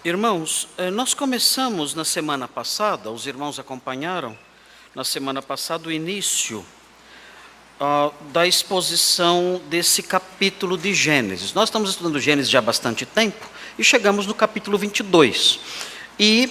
Irmãos, nós começamos na semana passada, os irmãos acompanharam, na semana passada, o início da exposição desse capítulo de Gênesis. Nós estamos estudando Gênesis já há bastante tempo e chegamos no capítulo 22. E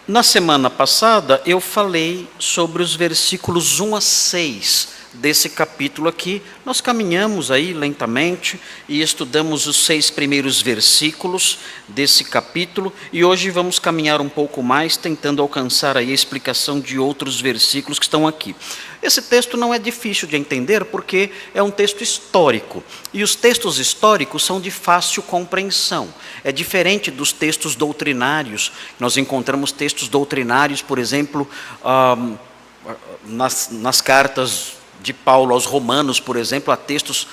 na semana passada eu falei sobre os versículos 1 a 6 desse capítulo aqui. Nós caminhamos aí lentamente e estudamos os 6 primeiros versículos desse capítulo, e hoje vamos caminhar um pouco mais, tentando alcançar aí a explicação de outros versículos que estão aqui. Esse texto não é difícil de entender, porque é um texto histórico, e os textos históricos são de fácil compreensão. É diferente dos textos doutrinários. Nós encontramos textos doutrinários, por exemplo, nas cartas de Paulo aos Romanos, por exemplo, há textos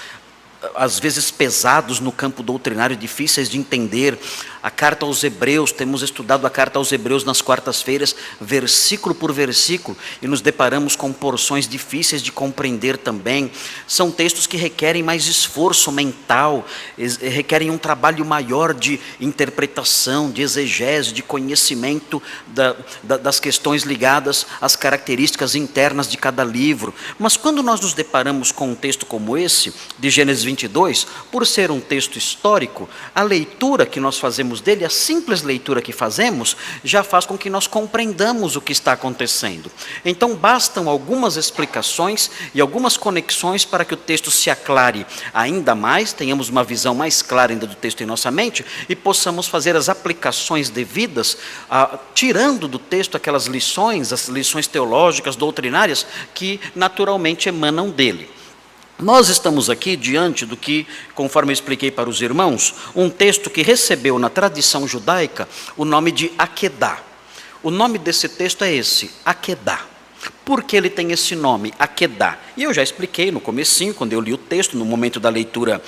às vezes pesados no campo doutrinário, difíceis de entender. A carta aos Hebreus, temos estudado a carta aos Hebreus nas quartas-feiras, versículo por versículo, e nos deparamos com porções difíceis de compreender também. São textos que requerem mais esforço mental, requerem um trabalho maior de interpretação, de exegese, de conhecimento das questões ligadas às características internas de cada livro. Mas quando nós nos deparamos com um texto como esse, de Gênesis 22, por ser um texto histórico, a leitura que nós fazemos dele, a simples leitura que fazemos, já faz com que nós compreendamos o que está acontecendo. Então bastam algumas explicações e algumas conexões para que o texto se aclare ainda mais, tenhamos uma visão mais clara ainda do texto em nossa mente, e possamos fazer as aplicações devidas, tirando do texto aquelas lições, as lições teológicas, doutrinárias, que naturalmente emanam dele. Nós estamos aqui diante do que, conforme eu expliquei para os irmãos, um texto que recebeu na tradição judaica o nome de Akedá. O nome desse texto é esse, Akedá. Por que ele tem esse nome, Akedá? E eu já expliquei no comecinho, quando eu li o texto, no momento da leitura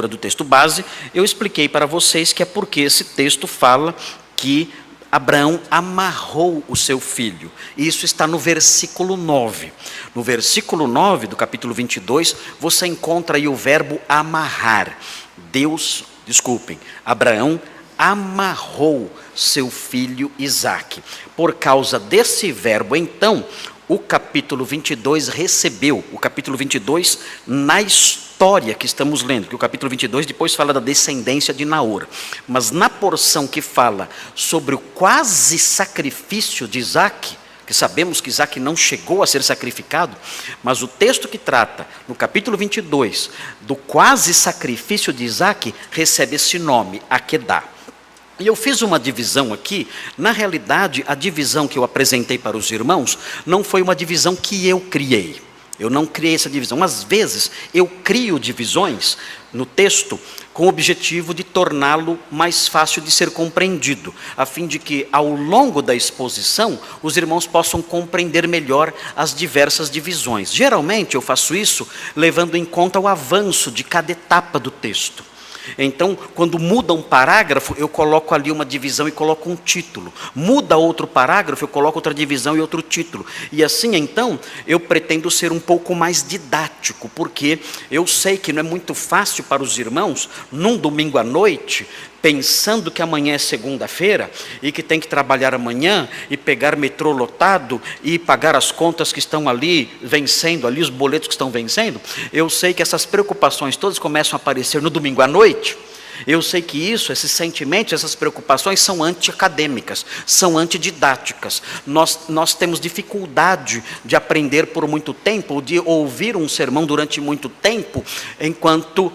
do texto base, eu expliquei para vocês que é porque esse texto fala que Abraão amarrou o seu filho. E isso está no versículo 9. No versículo 9 do capítulo 22, você encontra aí o verbo amarrar. Abraão amarrou seu filho Isaque. Por causa desse verbo, então, o capítulo 22 recebeu, o capítulo 22 na história que estamos lendo, que o capítulo 22 depois fala da descendência de Naor, mas na porção que fala sobre o quase sacrifício de Isaque, que sabemos que Isaque não chegou a ser sacrificado, mas o texto que trata, no capítulo 22, do quase sacrifício de Isaque, recebe esse nome, Akedá. E eu fiz uma divisão aqui. Na realidade, a divisão que eu apresentei para os irmãos não foi uma divisão que eu criei. Eu não criei essa divisão. Às vezes, eu crio divisões no texto com o objetivo de torná-lo mais fácil de ser compreendido, a fim de que, ao longo da exposição, os irmãos possam compreender melhor as diversas divisões. Geralmente, eu faço isso levando em conta o avanço de cada etapa do texto. Então, quando muda um parágrafo, eu coloco ali uma divisão e coloco um título. Muda outro parágrafo, eu coloco outra divisão e outro título. E assim, então, eu pretendo ser um pouco mais didático, porque eu sei que não é muito fácil para os irmãos, num domingo à noite, pensando que amanhã é segunda-feira e que tem que trabalhar amanhã e pegar metrô lotado e pagar as contas que estão ali vencendo, ali os boletos que estão vencendo. Eu sei que essas preocupações todas começam a aparecer no domingo à noite. Eu sei que esses sentimentos, essas preocupações são anti-acadêmicas, são antididáticas. Nós temos dificuldade de aprender por muito tempo, ou de ouvir um sermão durante muito tempo, enquanto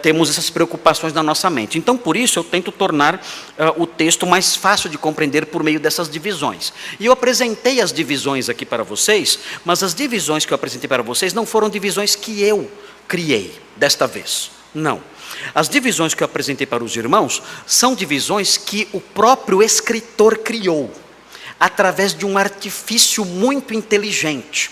temos essas preocupações na nossa mente. Então, por isso, eu tento tornar o texto mais fácil de compreender por meio dessas divisões. E eu apresentei as divisões aqui para vocês, mas as divisões que eu apresentei para vocês não foram divisões que eu criei desta vez. Não. As divisões que eu apresentei para os irmãos são divisões que o próprio escritor criou, através de um artifício muito inteligente.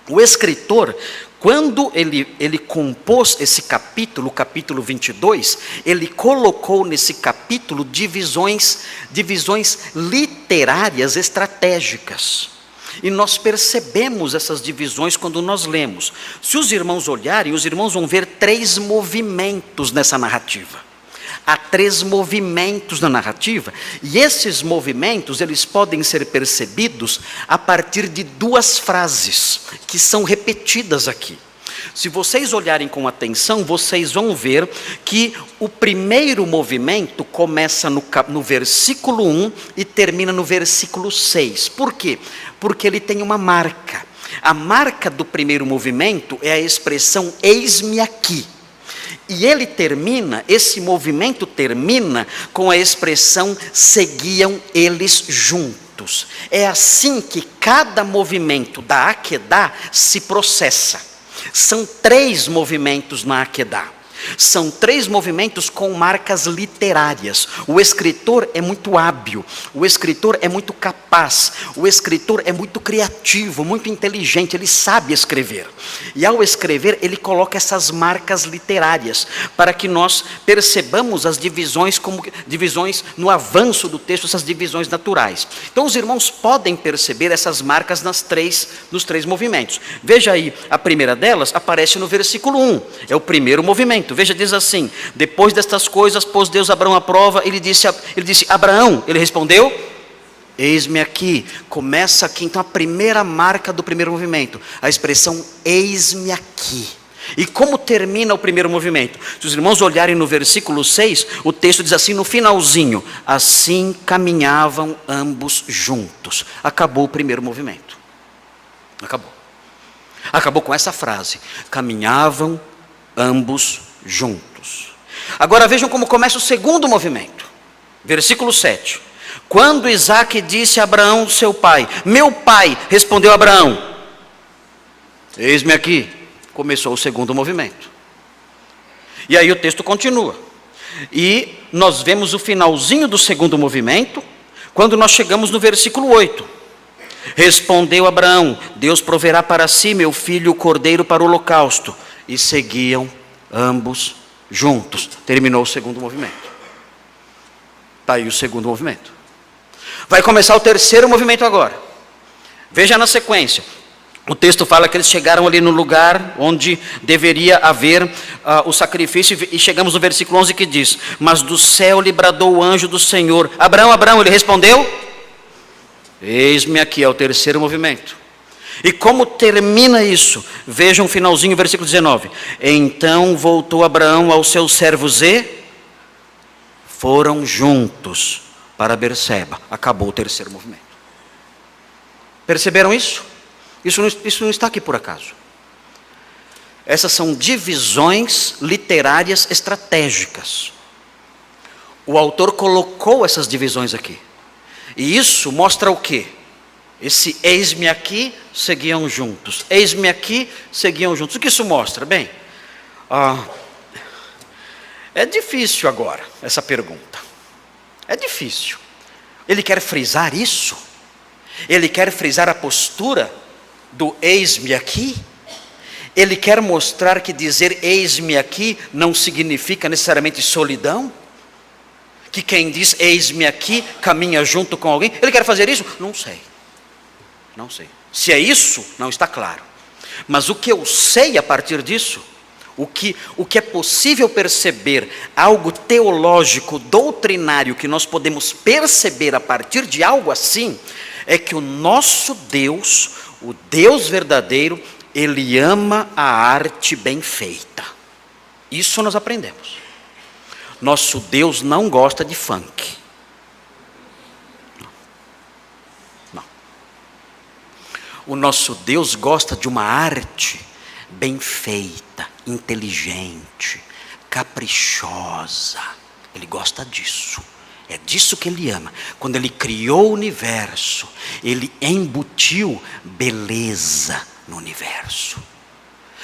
O escritor, quando ele compôs esse capítulo, o capítulo 22, ele colocou nesse capítulo divisões literárias estratégicas. E nós percebemos essas divisões quando nós lemos. Se os irmãos olharem, os irmãos vão ver 3 movimentos nessa narrativa. Há 3 movimentos na narrativa, e esses movimentos, eles podem ser percebidos a partir de 2 frases, que são repetidas aqui. Se vocês olharem com atenção, vocês vão ver que o primeiro movimento começa no versículo 1 e termina no versículo 6. Por quê? Porque ele tem uma marca. A marca do primeiro movimento é a expressão eis-me aqui. E esse movimento termina com a expressão seguiam eles juntos. É assim que cada movimento da Akedah se processa. São 3 movimentos na Akedah. São 3 movimentos com marcas literárias. O escritor é muito hábil, o escritor é muito capaz, o escritor é muito criativo, muito inteligente, ele sabe escrever. E ao escrever, ele coloca essas marcas literárias, para que nós percebamos as divisões, como divisões no avanço do texto, essas divisões naturais. Então os irmãos podem perceber essas marcas nos 3 movimentos. Veja aí, a primeira delas aparece no versículo 1, é o primeiro movimento. Veja, diz assim: depois destas coisas, pôs Deus Abraão à prova, ele disse, Abraão, ele respondeu, eis-me aqui. Começa aqui, então, a primeira marca do primeiro movimento, a expressão eis-me aqui. E como termina o primeiro movimento? Se os irmãos olharem no versículo 6, o texto diz assim, no finalzinho, assim caminhavam ambos juntos. Acabou o primeiro movimento. Acabou com essa frase, caminhavam ambos juntos. Agora vejam como começa o segundo movimento. Versículo 7. Quando Isaque disse a Abraão, seu pai, meu pai, respondeu Abraão, eis-me aqui. Começou o segundo movimento. E aí o texto continua. E nós vemos o finalzinho do segundo movimento, quando nós chegamos no versículo 8. Respondeu Abraão, Deus proverá para si, meu filho, o cordeiro para o holocausto. E seguiam ambos juntos. Terminou o segundo movimento. Está aí o segundo movimento. Vai começar o terceiro movimento agora. Veja na sequência. O texto fala que eles chegaram ali no lugar onde deveria haver o sacrifício. E chegamos no versículo 11 que diz, mas do céu lhe bradou o anjo do Senhor. Abraão, Abraão, ele respondeu, eis-me aqui, é o terceiro movimento. E como termina isso? Vejam o finalzinho, versículo 19. Então voltou Abraão aos seus servos e foram juntos para Berseba. Acabou o terceiro movimento. Perceberam isso? Isso não está aqui por acaso. Essas são divisões literárias estratégicas. O autor colocou essas divisões aqui. E isso mostra o quê? Esse eis-me aqui, seguiam juntos. Eis-me aqui, seguiam juntos. O que isso mostra? Bem, é difícil agora essa pergunta. É difícil. Ele quer frisar isso? Ele quer frisar a postura do eis-me aqui? Ele quer mostrar que dizer eis-me aqui não significa necessariamente solidão? Que quem diz eis-me aqui caminha junto com alguém? Ele quer fazer isso? Não sei. Não sei. Se é isso, não está claro. Mas o que eu sei a partir disso, o que é possível perceber, algo teológico, doutrinário, que nós podemos perceber a partir de algo assim, é que o nosso Deus, o Deus verdadeiro, Ele ama a arte bem feita. Isso nós aprendemos. Nosso Deus não gosta de funk. O nosso Deus gosta de uma arte bem feita, inteligente, caprichosa. Ele gosta disso. É disso que Ele ama. Quando Ele criou o universo, Ele embutiu beleza no universo.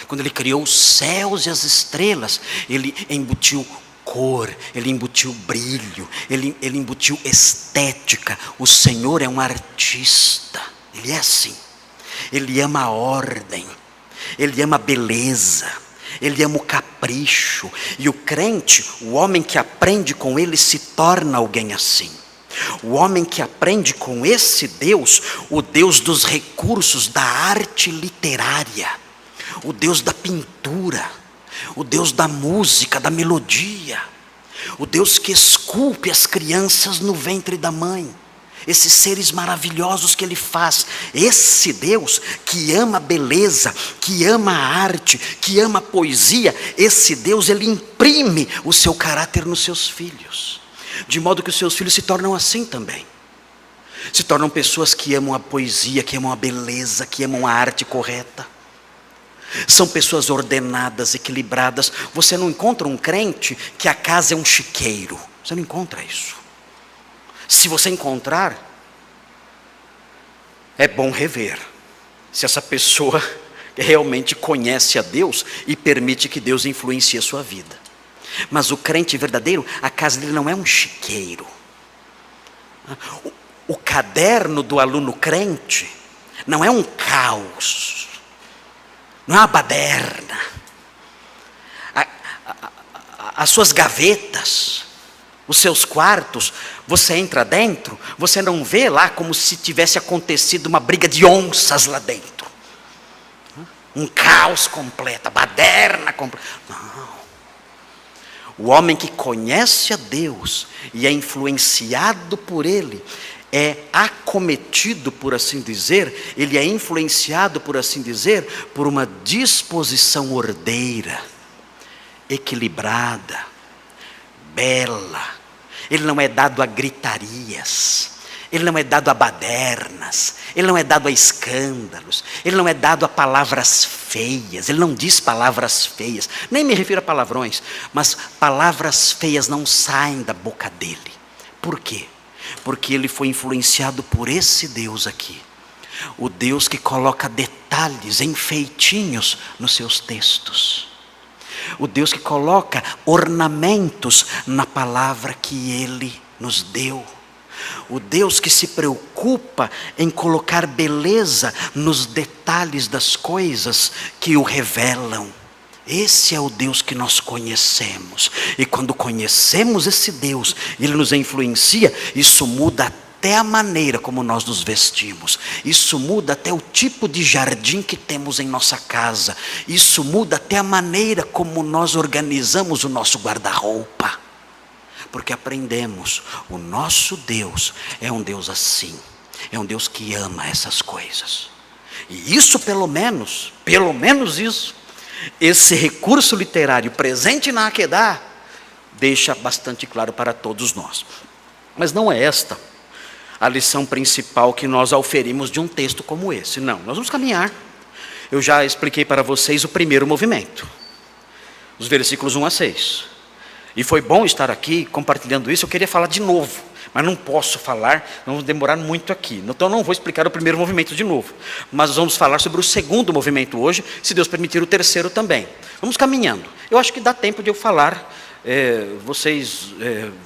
Quando Ele criou os céus e as estrelas, Ele embutiu cor, Ele embutiu brilho, Ele embutiu estética. O Senhor é um artista. Ele é assim. Ele ama a ordem, Ele ama a beleza, Ele ama o capricho. E o crente, o homem que aprende com Ele, se torna alguém assim. O homem que aprende com esse Deus, o Deus dos recursos da arte literária, o Deus da pintura, o Deus da música, da melodia, O Deus que esculpe as crianças no ventre da mãe. Esses seres maravilhosos que Ele faz. Esse Deus que ama a beleza, que ama a arte, que ama a poesia. Esse Deus, Ele imprime o seu caráter nos seus filhos. De modo que os seus filhos se tornam assim também. Se tornam pessoas que amam a poesia, que amam a beleza, que amam a arte correta. São pessoas ordenadas, equilibradas. Você não encontra um crente que a casa é um chiqueiro. Você não encontra isso. Se você encontrar, é bom rever. Se essa pessoa realmente conhece a Deus e permite que Deus influencie a sua vida. Mas o crente verdadeiro, a casa dele não é um chiqueiro. O caderno do aluno crente não é um caos. Não é uma baderna. As suas gavetas, os seus quartos, você entra dentro, você não vê lá como se tivesse acontecido uma briga de onças lá dentro. Um caos completo, a baderna completa. Não. O homem que conhece a Deus e é influenciado por Ele, é acometido, por assim dizer, ele é influenciado, por assim dizer, por uma disposição ordeira, equilibrada, bela. Ele não é dado a gritarias, ele não é dado a badernas, ele não é dado a escândalos, ele não é dado a palavras feias, ele não diz palavras feias, nem me refiro a palavrões, mas palavras feias não saem da boca dele. Por quê? Porque ele foi influenciado por esse Deus aqui. O Deus que coloca detalhes, enfeitinhos nos seus textos. O Deus que coloca ornamentos na palavra que Ele nos deu. O Deus que se preocupa em colocar beleza nos detalhes das coisas que o revelam. Esse é o Deus que nós conhecemos. E quando conhecemos esse Deus, Ele nos influencia, isso muda até a maneira como nós nos vestimos. Isso muda até o tipo de jardim que temos em nossa casa. Isso muda até a maneira como nós organizamos o nosso guarda-roupa. Porque aprendemos, o nosso Deus é um Deus assim. É um Deus que ama essas coisas. E isso pelo menos isso, esse recurso literário presente na Akedah deixa bastante claro para todos nós. Mas não é esta a lição principal que nós auferimos de um texto como esse. Não, nós vamos caminhar. Eu já expliquei para vocês o primeiro movimento, os versículos 1 a 6. E foi bom estar aqui compartilhando isso. Eu queria falar de novo, mas não posso falar, vamos demorar muito aqui. Então não vou explicar o primeiro movimento de novo. Mas vamos falar sobre o segundo movimento hoje, se Deus permitir o terceiro também. Vamos caminhando. Eu acho que dá tempo de eu falar. Vocês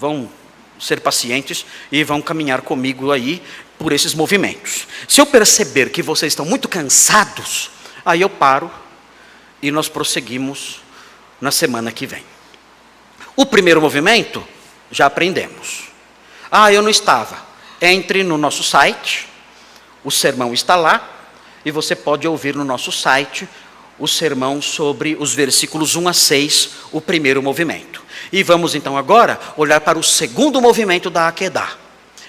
vão ser pacientes e vão caminhar comigo aí por esses movimentos. Se eu perceber que vocês estão muito cansados, aí eu paro e nós prosseguimos na semana que vem. O primeiro movimento, já aprendemos. Eu não estava. Entre no nosso site, o sermão está lá, e você pode ouvir no nosso site o sermão sobre os versículos 1 a 6, o primeiro movimento. E vamos então agora olhar para o segundo movimento da Akedah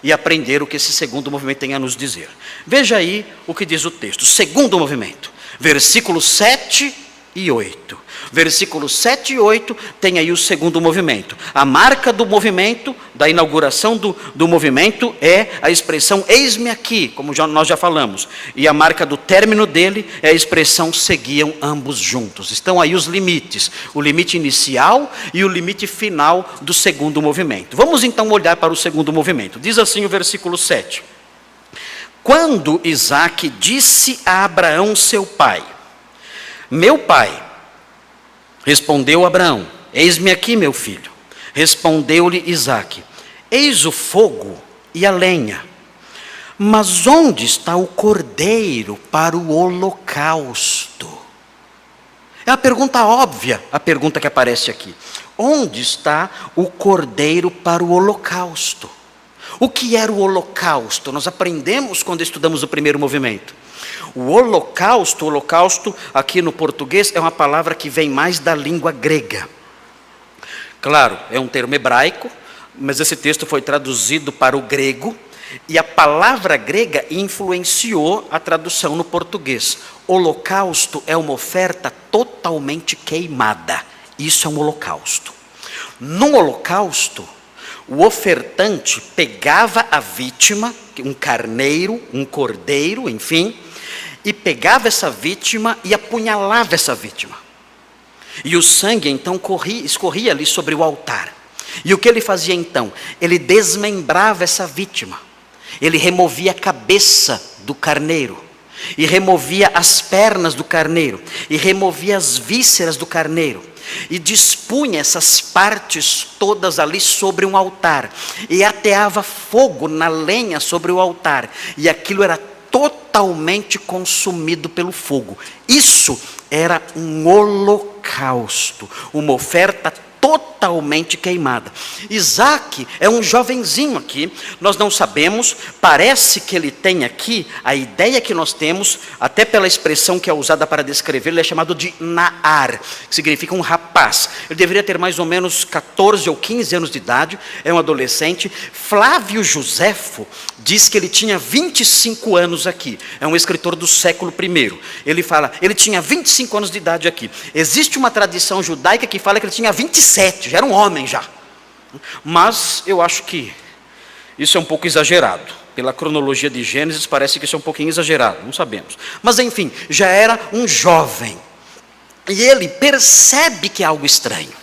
e aprender o que esse segundo movimento tem a nos dizer. Veja aí o que diz o texto. Segundo movimento, versículos 7 e 8. Versículos 7 e 8 tem aí o segundo movimento. A marca do movimento, da inauguração do movimento, é a expressão eis-me aqui, como nós já falamos. E a marca do término dele é a expressão seguiam ambos juntos. Estão aí os limites, o limite inicial e o limite final do segundo movimento. Vamos então olhar para o segundo movimento. Diz assim o versículo 7. Quando Isaque disse a Abraão seu pai: meu pai, respondeu Abraão, eis-me aqui, meu filho. Respondeu-lhe Isaque, eis o fogo e a lenha, mas onde está o cordeiro para o holocausto? É a pergunta óbvia, a pergunta que aparece aqui. Onde está o cordeiro para o holocausto? O que era o holocausto? Nós aprendemos quando estudamos o primeiro movimento. O holocausto aqui no português é uma palavra que vem mais da língua grega. Claro, é um termo hebraico, mas esse texto foi traduzido para o grego, e a palavra grega influenciou a tradução no português. Holocausto é uma oferta totalmente queimada. Isso é um holocausto. No holocausto, o ofertante pegava a vítima, um carneiro, um cordeiro, enfim, e pegava essa vítima e apunhalava essa vítima. E o sangue então escorria ali sobre o altar. E o que ele fazia então? Ele desmembrava essa vítima. Ele removia a cabeça do carneiro, e removia as pernas do carneiro, e removia as vísceras do carneiro, e dispunha essas partes todas ali sobre um altar, e ateava fogo na lenha sobre o altar, e aquilo era totalmente consumido pelo fogo. Isso era um holocausto, uma oferta totalmente queimada. Isaac é um jovenzinho aqui, nós não sabemos, parece que ele tem aqui, a ideia que nós temos, até pela expressão que é usada para descrever, ele é chamado de Naar, que significa um rapaz. Ele deveria ter mais ou menos 14 ou 15 anos de idade, é um adolescente. Flávio Joséfo diz que ele tinha 25 anos aqui, é um escritor do século I. Ele fala, ele tinha 25 anos de idade aqui. Existe uma tradição judaica que fala que ele tinha 27, já era um homem já. Mas eu acho que isso é um pouco exagerado. Pela cronologia de Gênesis parece que isso é um pouquinho exagerado, não sabemos. Mas enfim, já era um jovem. E ele percebe que é algo estranho.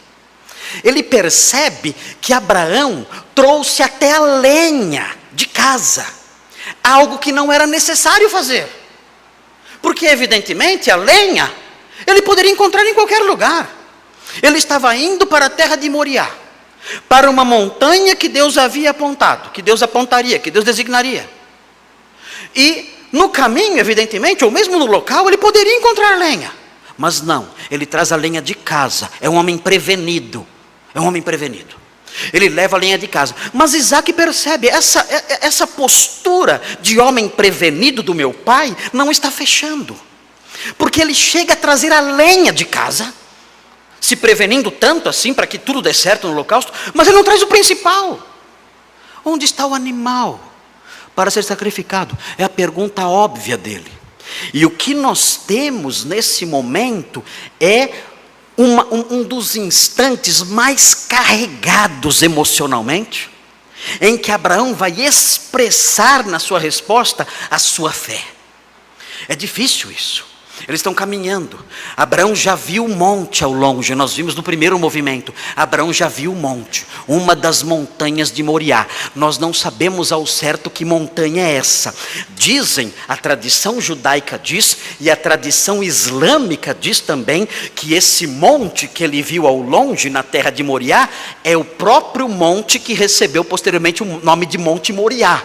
Ele percebe que Abraão trouxe até a lenha de casa, algo que não era necessário fazer, porque evidentemente a lenha ele poderia encontrar em qualquer lugar. Ele estava indo para a terra de Moriá, para uma montanha que Deus havia apontado, que Deus apontaria, que Deus designaria, e no caminho evidentemente, ou mesmo no local, ele poderia encontrar lenha, mas não, ele traz a lenha de casa. É um homem prevenido, é um homem prevenido. Ele leva a lenha de casa. Mas Isaac percebe, essa postura de homem prevenido do meu pai não está fechando. Porque ele chega a trazer a lenha de casa, se prevenindo tanto assim para que tudo dê certo no holocausto, mas ele não traz o principal. Onde está o animal para ser sacrificado? É a pergunta óbvia dele. E o que nós temos nesse momento é um dos instantes mais carregados emocionalmente, em que Abraão vai expressar na sua resposta a sua fé. É difícil isso. Eles estão caminhando. Abraão já viu o monte ao longe. Nós vimos no primeiro movimento. Abraão já viu o monte, uma das montanhas de Moriá. Nós não sabemos ao certo que montanha é essa. Dizem, a tradição judaica diz, e a tradição islâmica diz também, que esse monte que ele viu ao longe, na terra de Moriá, é o próprio monte que recebeu posteriormente o nome de Monte Moriá,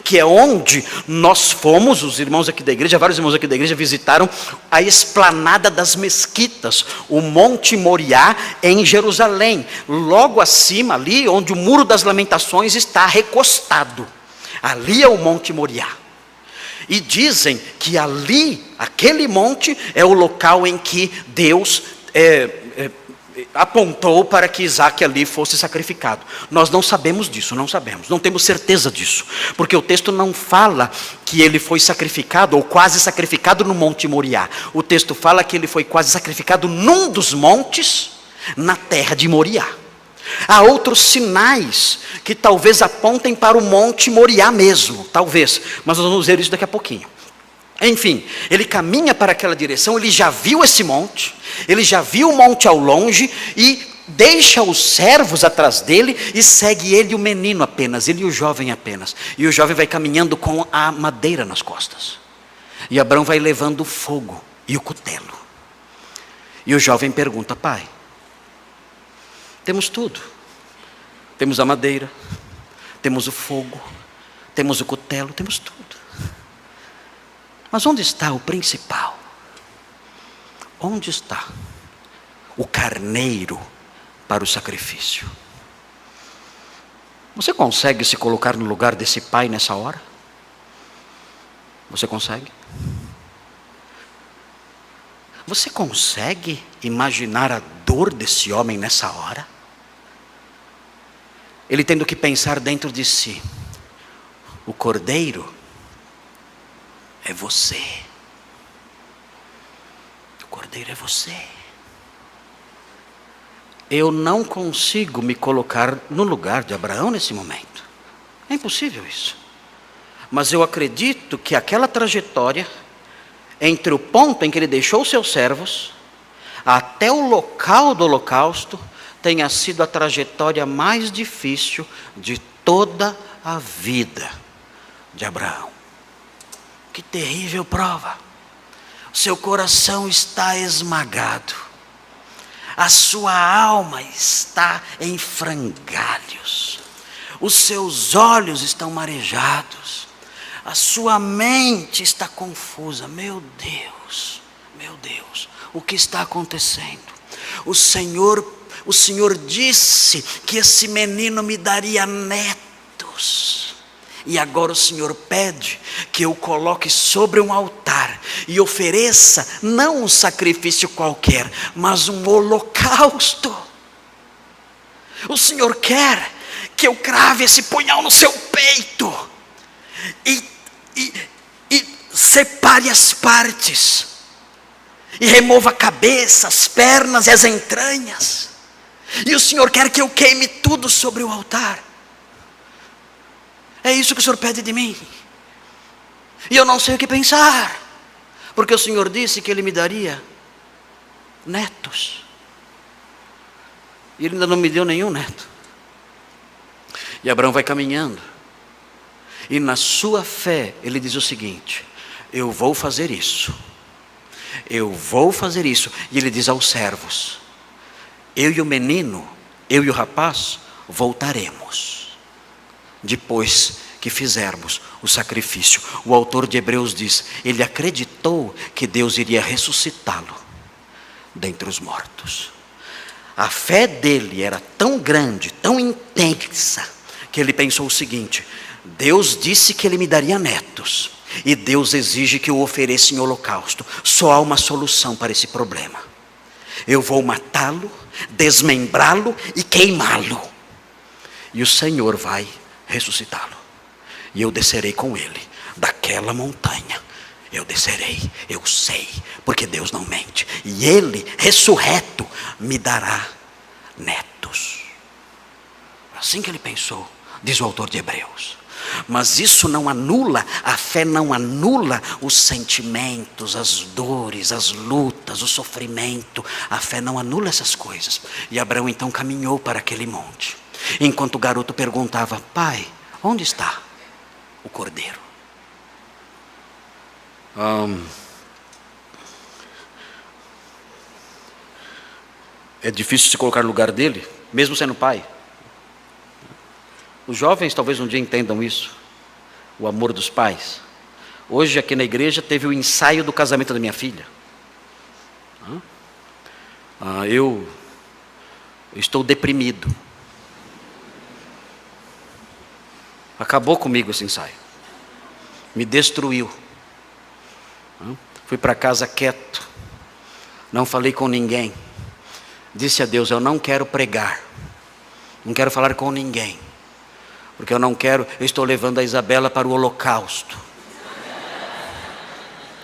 que é onde nós fomos, os irmãos aqui da igreja, vários irmãos aqui da igreja visitaram a esplanada das mesquitas, o Monte Moriá em Jerusalém, logo acima ali onde o Muro das Lamentações está recostado, ali é o Monte Moriá. E dizem que ali, aquele monte é o local em que Deus apontou para que Isaac ali fosse sacrificado. Nós não sabemos disso, não sabemos, não temos certeza disso, porque o texto não fala que ele foi sacrificado ou quase sacrificado no Monte Moriá. O texto fala que ele foi quase sacrificado num dos montes na terra de Moriá. Há outros sinais que talvez apontem para o Monte Moriá mesmo, talvez, mas nós vamos ver isso daqui a pouquinho. Enfim, ele caminha para aquela direção, ele já viu esse monte, ele já viu o monte ao longe e deixa os servos atrás dele e segue ele, o menino apenas, ele e o jovem apenas. E o jovem vai caminhando com a madeira nas costas. E Abraão vai levando o fogo e o cutelo. E o jovem pergunta: pai, temos tudo. Temos a madeira, temos o fogo, temos o cutelo, temos tudo. Mas onde está o principal? Onde está o carneiro para o sacrifício? Você consegue se colocar no lugar desse pai nessa hora? Você consegue? Você consegue imaginar a dor desse homem nessa hora? ele tendo que pensar dentro de si: o cordeiro é você. O cordeiro é você. Eu não consigo me colocar no lugar de Abraão nesse momento. É impossível isso. Mas eu acredito que aquela trajetória, entre o ponto em que ele deixou os seus servos, até o local do holocausto, tenha sido a trajetória mais difícil de toda a vida de Abraão. Que terrível prova. Seu coração está esmagado. A sua alma está em frangalhos. Os seus olhos estão marejados. A sua mente está confusa. Meu Deus, o que está acontecendo? O Senhor disse que esse menino me daria netos. E agora o Senhor pede que eu coloque sobre um altar e ofereça não um sacrifício qualquer, mas um holocausto. O Senhor quer que eu crave esse punhal no seu peito e separe as partes, e remova a cabeça, as pernas e as entranhas. E o Senhor quer que eu queime tudo sobre o altar. É isso que o Senhor pede de mim. E eu não sei o que pensar, porque o Senhor disse que Ele me daria netos. E Ele ainda não me deu nenhum neto. E Abraão vai caminhando. E na sua fé, ele diz o seguinte: eu vou fazer isso. Eu vou fazer isso. E ele diz aos servos: eu e o menino, eu e o rapaz, voltaremos depois que fizermos o sacrifício. O autor de Hebreus diz: ele acreditou que Deus iria ressuscitá-lo dentre os mortos. A fé dele era tão grande, tão intensa, que ele pensou o seguinte: Deus disse que Ele me daria netos, e Deus exige que eu ofereça em holocausto. Só há uma solução para esse problema: eu vou matá-lo, desmembrá-lo e queimá-lo, e o Senhor vai ressuscitá-lo, e eu descerei com Ele daquela montanha. Eu descerei, eu sei, porque Deus não mente, e Ele, ressurreto, me dará netos. Assim que ele pensou, diz o autor de Hebreus. Mas isso não anula, a fé não anula os sentimentos, as dores, as lutas, o sofrimento. A fé não anula essas coisas. E Abraão então caminhou para aquele monte, enquanto o garoto perguntava: pai, onde está o cordeiro? É difícil se colocar no lugar dele, mesmo sendo pai. Os jovens talvez um dia entendam isso, o amor dos pais. Hoje aqui na igreja teve o ensaio do casamento da minha filha. Eu estou deprimido. Acabou comigo esse ensaio. Me destruiu. Fui para casa quieto. Não falei com ninguém. Disse a Deus: eu não quero pregar. Não quero falar com ninguém. Porque eu estou levando a Isabela para o holocausto.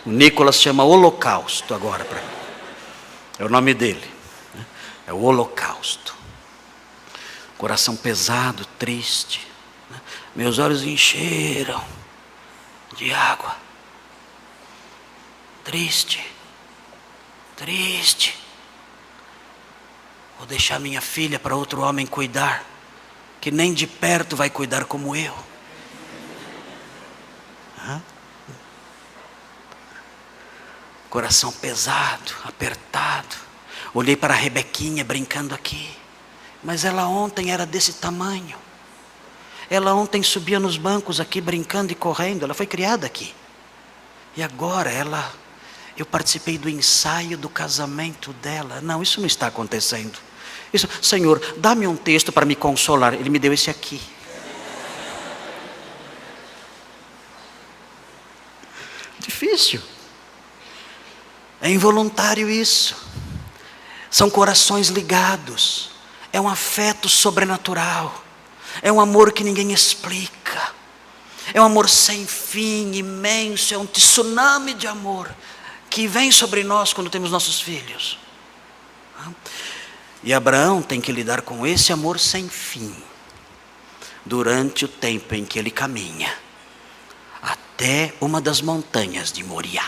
O Nicolas chama holocausto agora. É o nome dele. É o holocausto. Coração pesado, triste. Meus olhos encheram de água. Triste. Vou deixar minha filha para outro homem cuidar, que nem de perto vai cuidar como eu. Coração pesado, apertado. Olhei para a Rebequinha brincando aqui, mas ela ontem era desse tamanho. Ela ontem subia nos bancos aqui brincando e correndo. Ela foi criada aqui. E agora eu participei do ensaio do casamento dela. Não, isso não está acontecendo. Senhor, dá-me um texto para me consolar. Ele me deu esse aqui. Difícil. É involuntário isso. São corações ligados. É um afeto sobrenatural. É um amor que ninguém explica. É um amor sem fim, imenso, é um tsunami de amor que vem sobre nós quando temos nossos filhos. E Abraão tem que lidar com esse amor sem fim durante o tempo em que ele caminha até uma das montanhas de Moriá.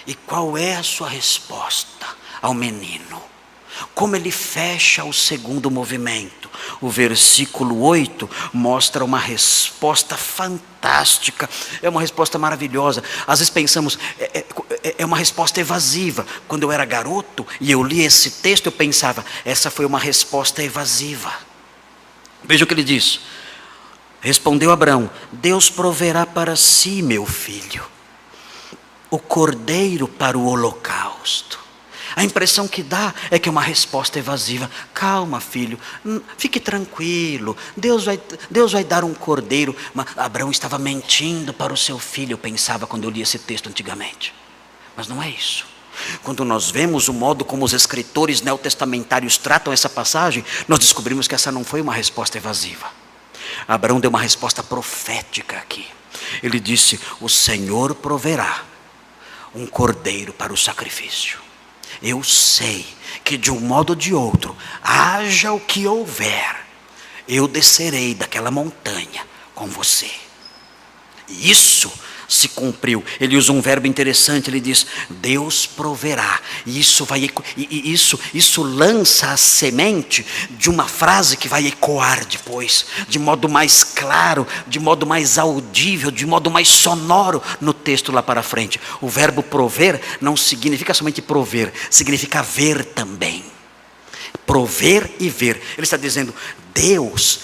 E qual é a sua resposta ao menino? Como ele fecha o segundo movimento? O versículo 8 mostra uma resposta fantástica. É uma resposta maravilhosa. Às vezes pensamos, é uma resposta evasiva. Quando eu era garoto e eu li esse texto, eu pensava, essa foi uma resposta evasiva. Veja o que ele diz. Respondeu Abraão: Deus proverá para si, meu filho, o cordeiro para o holocausto. A impressão que dá é que é uma resposta evasiva. Calma, filho, fique tranquilo, Deus vai dar um cordeiro. Mas Abraão estava mentindo para o seu filho, eu pensava quando eu li esse texto antigamente. Mas não é isso. Quando nós vemos o modo como os escritores neotestamentários tratam essa passagem, nós descobrimos que essa não foi uma resposta evasiva. Abraão deu uma resposta profética aqui. Ele disse: o Senhor proverá um cordeiro para o sacrifício. Eu sei que de um modo ou de outro, haja o que houver, eu descerei daquela montanha com você. E isso se cumpriu. Ele usa um verbo interessante, ele diz: Deus proverá. E isso lança a semente de uma frase que vai ecoar depois, de modo mais claro, de modo mais audível, de modo mais sonoro no texto lá para frente. O verbo prover não significa somente prover, significa ver também. Prover e ver. Ele está dizendo, Deus,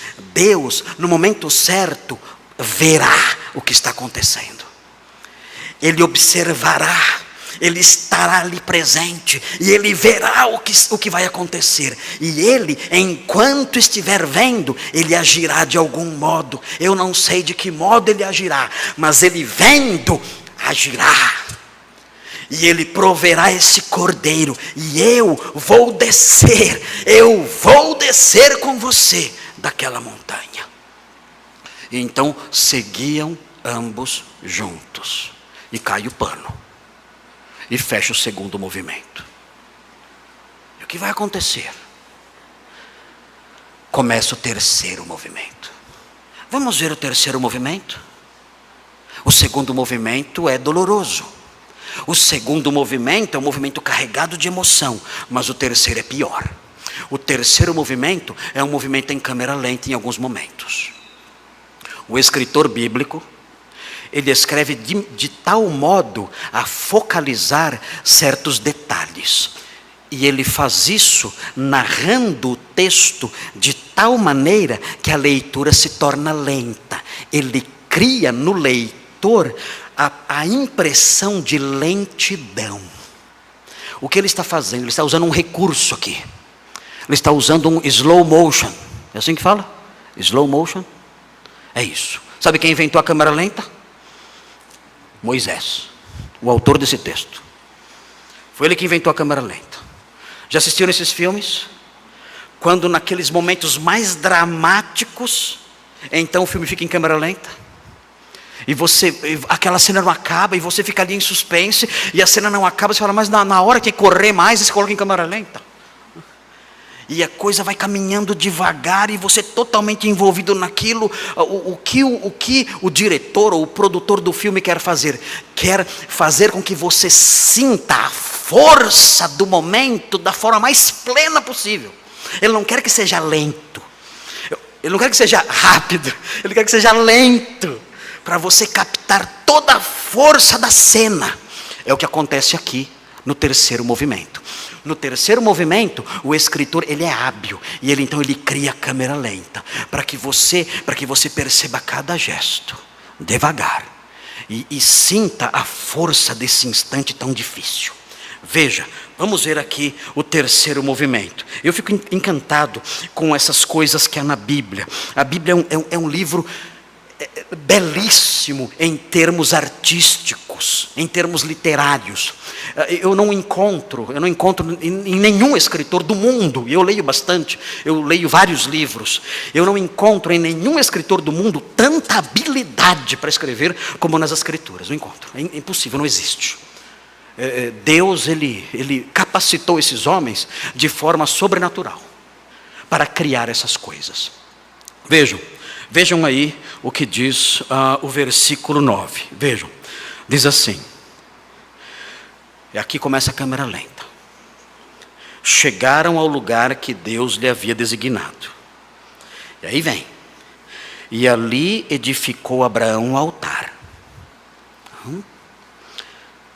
no momento certo, verá o que está acontecendo. Ele observará, ele estará ali presente, e ele verá o que vai acontecer. E ele, enquanto estiver vendo, ele agirá de algum modo. Eu não sei de que modo ele agirá, mas ele vendo, agirá. E ele proverá esse cordeiro, e eu vou descer com você daquela montanha. E então seguiam ambos juntos. E cai o pano. E fecha o segundo movimento. E o que vai acontecer? Começa o terceiro movimento. Vamos ver o terceiro movimento? O segundo movimento é doloroso. O segundo movimento é um movimento carregado de emoção. Mas o terceiro é pior. O terceiro movimento é um movimento em câmera lenta em alguns momentos. O escritor bíblico, ele escreve de tal modo a focalizar certos detalhes. E ele faz isso narrando o texto de tal maneira que a leitura se torna lenta. Ele cria no leitor a impressão de lentidão. O que ele está fazendo? Ele está usando um recurso aqui. Ele está usando um slow motion. É assim que fala? Slow motion? É isso. Sabe quem inventou a câmera lenta? Moisés, o autor desse texto. Foi ele que inventou a câmera lenta. Já assistiram esses filmes? Quando naqueles momentos mais dramáticos, então o filme fica em câmera lenta. E aquela cena não acaba, e você fica ali em suspense, e a cena não acaba, você fala, mas na hora que correr mais, você coloca em câmera lenta. E a coisa vai caminhando devagar, e você totalmente envolvido naquilo. O que o diretor ou o produtor do filme quer fazer? Quer fazer com que você sinta a força do momento da forma mais plena possível. Ele não quer que seja lento. Ele não quer que seja rápido. Ele quer que seja lento, para você captar toda a força da cena. É o que acontece aqui no terceiro movimento. No terceiro movimento, o escritor, ele é hábil, e ele cria a câmera lenta, para que você perceba cada gesto, devagar, e sinta a força desse instante tão difícil. Veja, vamos ver aqui o terceiro movimento. Eu fico encantado com essas coisas que há na Bíblia. A Bíblia é um livro belíssimo em termos artísticos, em termos literários. Eu não encontro em nenhum escritor do mundo, e eu leio bastante, eu leio vários livros, eu não encontro em nenhum escritor do mundo tanta habilidade para escrever como nas escrituras. Não encontro, é impossível, não existe. Deus, ele capacitou esses homens de forma sobrenatural para criar essas coisas. Vejam aí o que diz o versículo 9. Vejam, diz assim, e aqui começa a câmera lenta. Chegaram ao lugar que Deus lhe havia designado. E aí vem. E ali edificou Abraão um altar.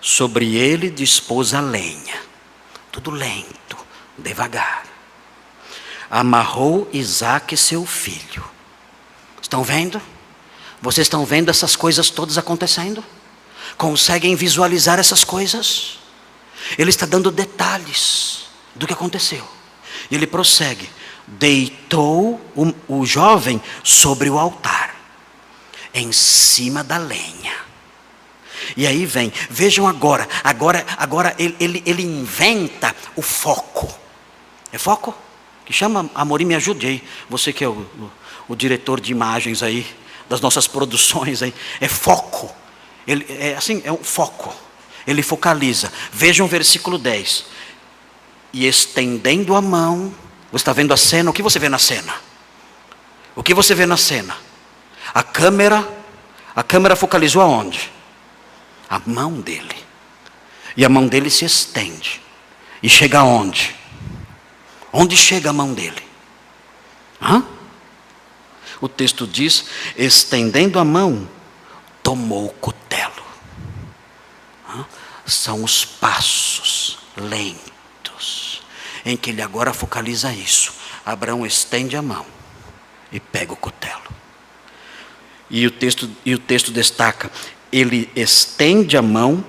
Sobre ele dispôs a lenha. Tudo lento, devagar. Amarrou Isaque, seu filho. Estão vendo? Vocês estão vendo essas coisas todas acontecendo? Conseguem visualizar essas coisas? Ele está dando detalhes do que aconteceu. E ele prossegue. Deitou o jovem sobre o altar, em cima da lenha. E aí vem, vejam agora ele inventa o foco. É foco? Que chama, Amorim, me ajude aí. Você que é o diretor de imagens aí, das nossas produções aí. É foco. É um foco. Ele focaliza. Vejam o versículo 10. E estendendo a mão. Você está vendo a cena? O que você vê na cena? O que você vê na cena? A câmera focalizou aonde? A mão dele. E a mão dele se estende. E chega aonde? Onde chega a mão dele? O texto diz, estendendo a mão, tomou o cutelo. São os passos lentos, em que ele agora focaliza isso. Abraão estende a mão e pega o cutelo. E o texto destaca, ele estende a mão,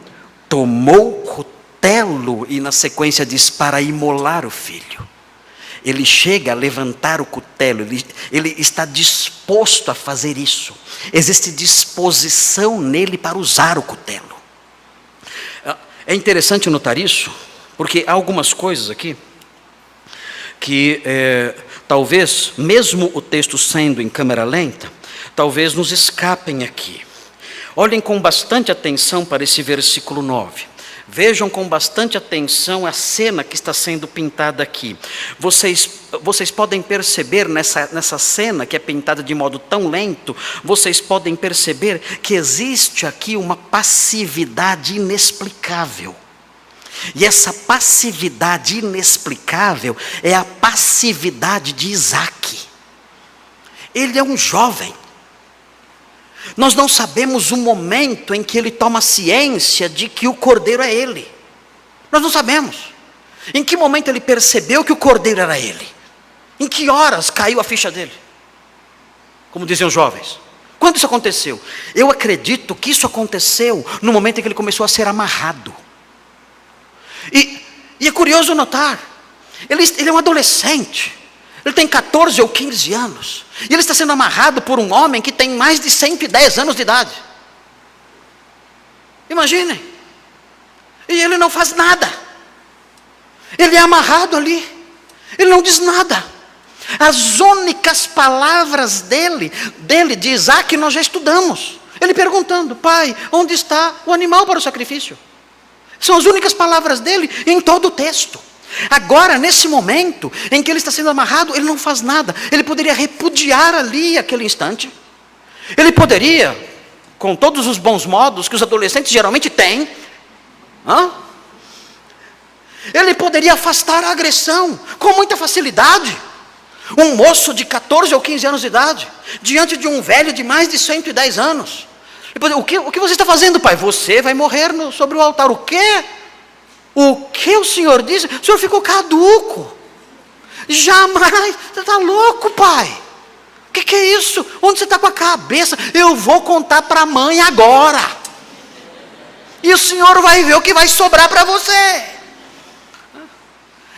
tomou o cutelo, e na sequência diz, para imolar o filho. Ele chega a levantar o cutelo, ele está disposto a fazer isso. Existe disposição nele para usar o cutelo. É interessante notar isso, porque há algumas coisas aqui que talvez, mesmo o texto sendo em câmera lenta, talvez nos escapem aqui. Olhem com bastante atenção para esse versículo 9. Vejam com bastante atenção a cena que está sendo pintada aqui. Vocês podem perceber nessa cena que é pintada de modo tão lento, vocês podem perceber que existe aqui uma passividade inexplicável. E essa passividade inexplicável é a passividade de Isaque. Ele é um jovem. Nós não sabemos o momento em que ele toma ciência de que o cordeiro é ele. Nós não sabemos. Em que momento ele percebeu que o cordeiro era ele? Em que horas caiu a ficha dele? Como diziam os jovens. Quando isso aconteceu? Eu acredito que isso aconteceu no momento em que ele começou a ser amarrado. E é curioso notar, ele é um adolescente. Ele tem 14 ou 15 anos. E ele está sendo amarrado por um homem que tem mais de 110 anos de idade. Imaginem. E ele não faz nada. Ele é amarrado ali. Ele não diz nada. As únicas palavras dele de Isaque, nós já estudamos. Ele perguntando, pai, onde está o animal para o sacrifício? São as únicas palavras dele em todo o texto. Agora, nesse momento em que ele está sendo amarrado, ele não faz nada. Ele poderia repudiar ali aquele instante. Ele poderia, com todos os bons modos que os adolescentes geralmente têm, ele poderia afastar a agressão com muita facilidade. Um moço de 14 ou 15 anos de idade, diante de um velho de mais de 110 anos. O que você está fazendo, pai? Você vai morrer sobre o altar. O quê? O que o senhor disse? O senhor ficou caduco. Jamais. Você está louco, pai? O que é isso? Onde você está com a cabeça? Eu vou contar para a mãe agora. E o senhor vai ver o que vai sobrar para você.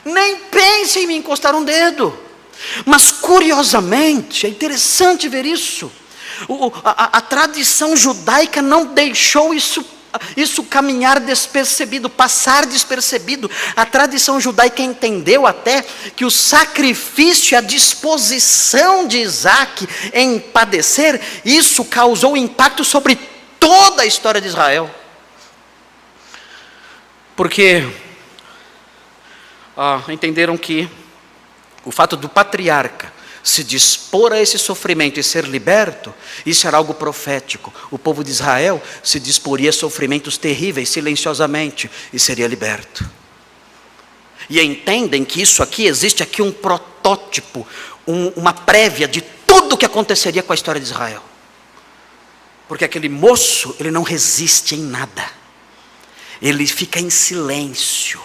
Nem pense em me encostar um dedo. Mas curiosamente, é interessante ver isso. A tradição judaica não deixou isso caminhar despercebido, passar despercebido. A tradição judaica entendeu até que o sacrifício e a disposição de Isaac em padecer, isso causou impacto sobre toda a história de Israel. Porque entenderam que o fato do patriarca se dispor a esse sofrimento e ser liberto, isso era algo profético. O povo de Israel se disporia a sofrimentos terríveis, silenciosamente, e seria liberto. E entendem que existe aqui um protótipo, uma prévia de tudo o que aconteceria com a história de Israel. Porque aquele moço, ele não resiste em nada. Ele fica em silêncio,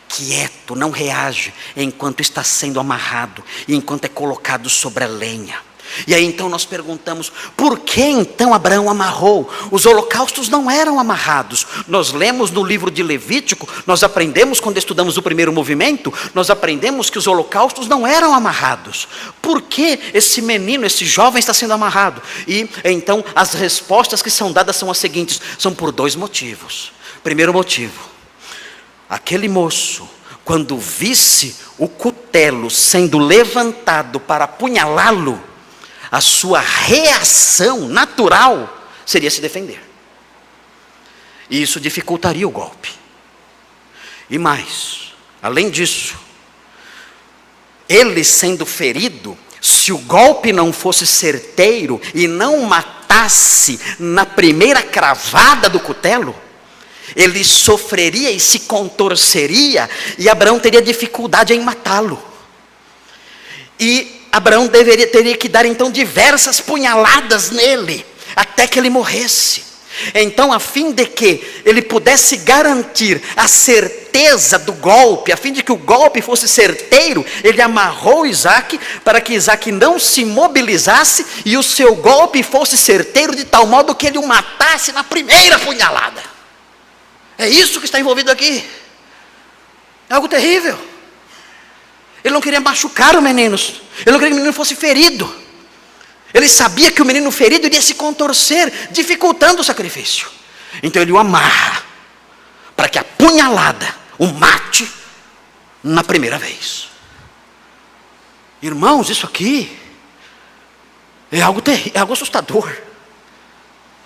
quieto, não reage enquanto está sendo amarrado e enquanto é colocado sobre a lenha. E aí então nós perguntamos, por que então Abraão amarrou? Os holocaustos não eram amarrados. Nós lemos no livro de Levítico, nós aprendemos quando estudamos o primeiro movimento, nós aprendemos que os holocaustos não eram amarrados. Por que esse menino, esse jovem está sendo amarrado? E então as respostas que são dadas são as seguintes, são por 2 motivos. Primeiro motivo, aquele moço, quando visse o cutelo sendo levantado para apunhalá-lo, a sua reação natural seria se defender. E isso dificultaria o golpe. E mais, além disso, ele sendo ferido, se o golpe não fosse certeiro e não matasse na primeira cravada do cutelo, ele sofreria e se contorceria, e Abraão teria dificuldade em matá-lo. E Abraão teria que dar então diversas punhaladas nele, até que ele morresse. Então, a fim de que ele pudesse garantir a certeza do golpe, a fim de que o golpe fosse certeiro, ele amarrou Isaac, para que Isaac não se mobilizasse, e o seu golpe fosse certeiro, de tal modo que ele o matasse na primeira punhalada. É isso que está envolvido aqui. É algo terrível. Ele não queria machucar o menino. Ele não queria que o menino fosse ferido. Ele sabia que o menino ferido iria se contorcer, dificultando o sacrifício. Então ele o amarra, para que a punhalada o mate na primeira vez. Irmãos, isso aqui é algo terrível, é algo assustador.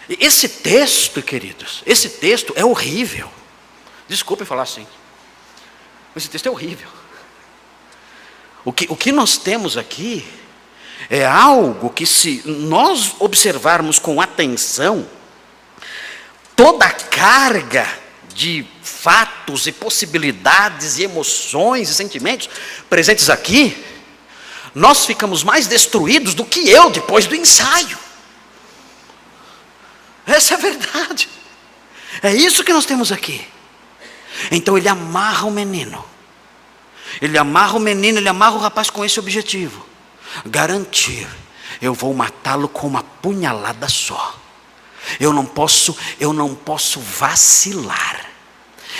Esse texto, queridos, esse texto é horrível. Desculpem falar assim. Esse texto é horrível. O que nós temos aqui é algo que, se nós observarmos com atenção, toda a carga de fatos e possibilidades e emoções e sentimentos presentes aqui, nós ficamos mais destruídos do que eu depois do ensaio. Essa é a verdade. É isso que nós temos aqui. Então ele amarra o menino. Ele amarra o rapaz com esse objetivo: garantir, eu vou matá-lo com uma punhalada só. Eu não posso vacilar.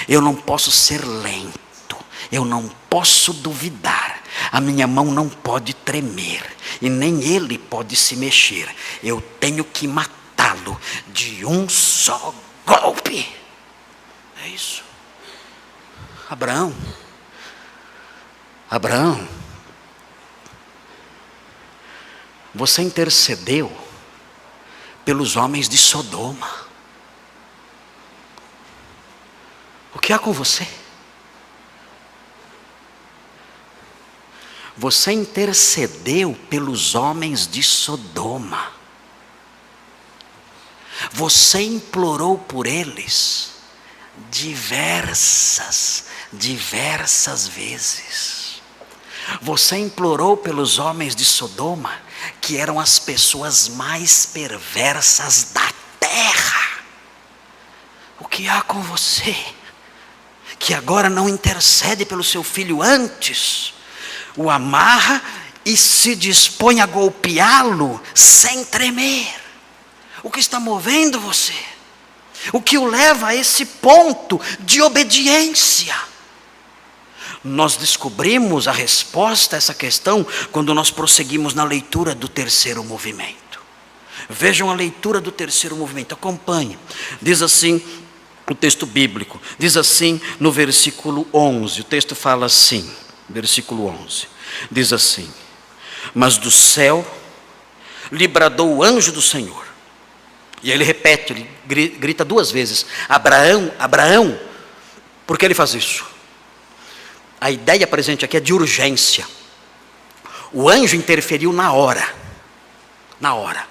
Eu não posso ser lento. Eu não posso duvidar. A minha mão não pode tremer. E nem ele pode se mexer. Eu tenho que matá-lo de um só golpe. É isso. Abraão, você intercedeu pelos homens de Sodoma. O que há com você? Você intercedeu pelos homens de Sodoma. Você implorou por eles diversas vezes. Você implorou pelos homens de Sodoma, que eram as pessoas mais perversas da terra. O que há com você, que agora não intercede pelo seu filho antes, o amarra e se dispõe a golpeá-lo sem tremer? O que está movendo você? O que o leva a esse ponto de obediência? Nós descobrimos a resposta a essa questão quando nós prosseguimos na leitura do terceiro movimento. Vejam a leitura do terceiro movimento, acompanhe. Diz assim o texto bíblico, diz assim no versículo 11, o texto fala assim, versículo 11, diz assim: mas do céu lhe bradou o anjo do Senhor. E ele repete, ele grita duas vezes: Abraão, Abraão. Por que ele faz isso? A ideia presente aqui é de urgência. O anjo interferiu na hora. Na hora.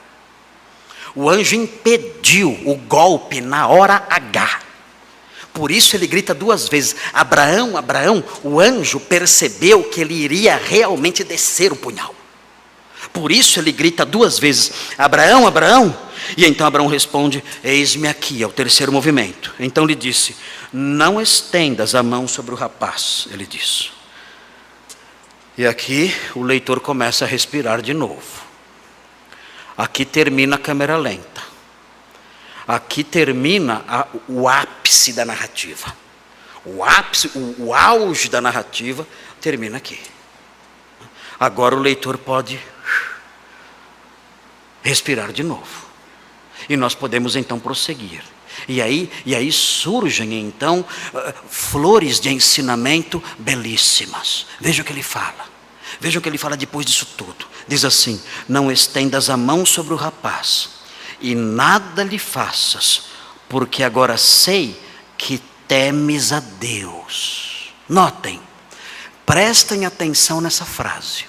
O anjo impediu o golpe na hora H. Por isso ele grita duas vezes: Abraão, Abraão. O anjo percebeu que ele iria realmente descer o punhal. Por isso ele grita duas vezes: Abraão, Abraão. E então Abraão responde: eis-me aqui. É o terceiro movimento. Então lhe disse: não estendas a mão sobre o rapaz. Ele disse. E aqui o leitor começa a respirar de novo. Aqui termina a câmera lenta. Aqui termina o ápice da narrativa. O ápice, o auge da narrativa termina aqui. Agora o leitor pode respirar de novo. E nós podemos então prosseguir. E aí surgem então flores de ensinamento belíssimas. Veja o que ele fala. Veja o que ele fala depois disso tudo. Diz assim: não estendas a mão sobre o rapaz, e nada lhe faças, porque agora sei que temes a Deus. Notem, prestem atenção nessa frase.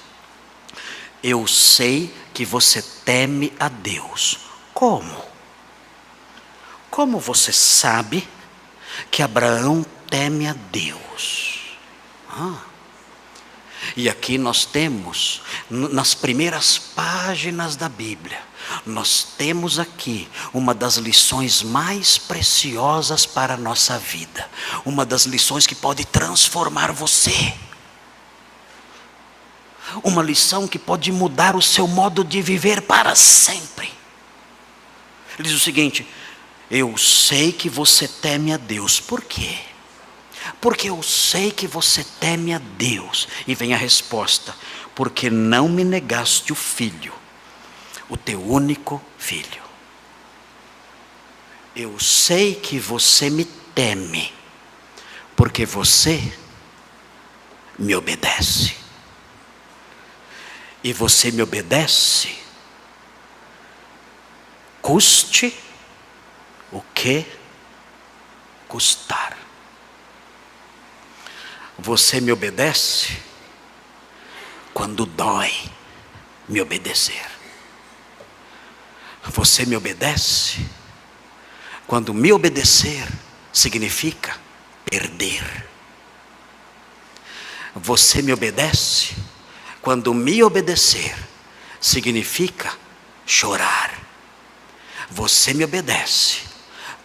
Eu sei que você teme a Deus. Como? Como você sabe que Abraão teme a Deus? E aqui nós temos, nas primeiras páginas da Bíblia, nós temos aqui uma das lições mais preciosas para a nossa vida. Uma das lições que pode transformar você. Uma lição que pode mudar o seu modo de viver para sempre. Ele diz o seguinte: eu sei que você teme a Deus. Por quê? Porque eu sei que você teme a Deus. E vem a resposta: porque não me negaste o filho, o teu único filho. Eu sei que você me teme, porque você me obedece. E você me obedece, custe o que custar. Você me obedece quando dói me obedecer. Você me obedece quando me obedecer significa perder. Você me obedece quando me obedecer significa chorar. Você me obedece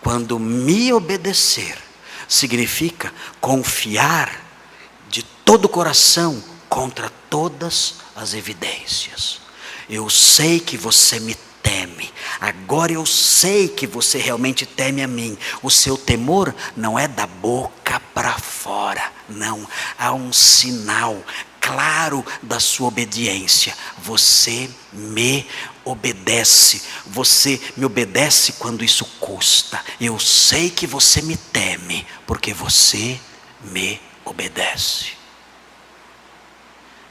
quando me obedecer significa confiar de todo o coração contra todas as evidências. Eu sei que você me teme. Agora eu sei que você realmente teme a mim. O seu temor não é da boca para fora. Não. Há um sinal claro da sua obediência. Você me obedece. Você me obedece quando isso custa. Eu sei que você me teme, porque você me obedece.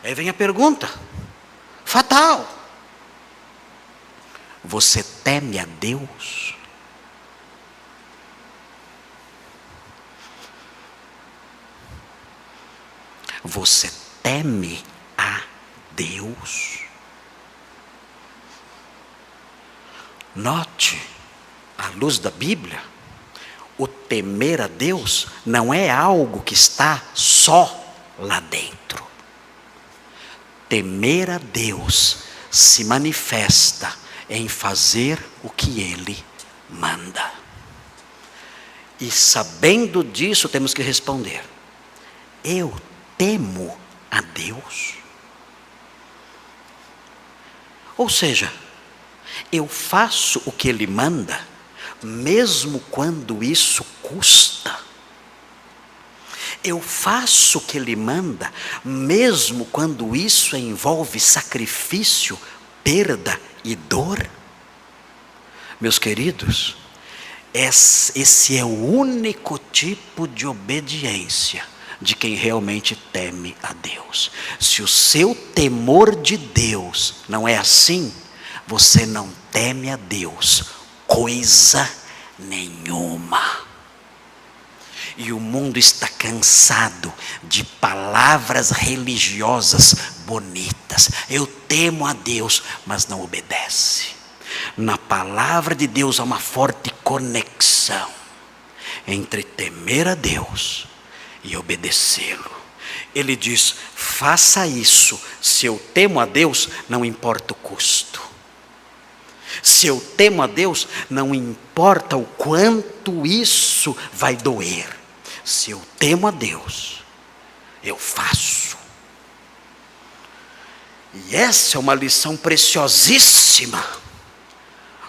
Aí vem a pergunta fatal: você teme a Deus? Você teme a Deus? Note, à luz da Bíblia, o temer a Deus não é algo que está só lá dentro. Temer a Deus se manifesta em fazer o que Ele manda. E sabendo disso, temos que responder: eu temo a Deus? Ou seja, eu faço o que Ele manda, mesmo quando isso custa. Eu faço o que Ele manda, mesmo quando isso envolve sacrifício, perda e dor. Meus queridos, esse é o único tipo de obediência de quem realmente teme a Deus. Se o seu temor de Deus não é assim, você não teme a Deus coisa nenhuma. E o mundo está cansado de palavras religiosas bonitas. Eu temo a Deus, mas não obedece. Na palavra de Deus há uma forte conexão entre temer a Deus e obedecê-lo. Ele diz: faça isso. Se eu temo a Deus, não importa o custo. Se eu temo a Deus, não importa o quanto isso vai doer. Se eu temo a Deus, eu faço. E essa é uma lição preciosíssima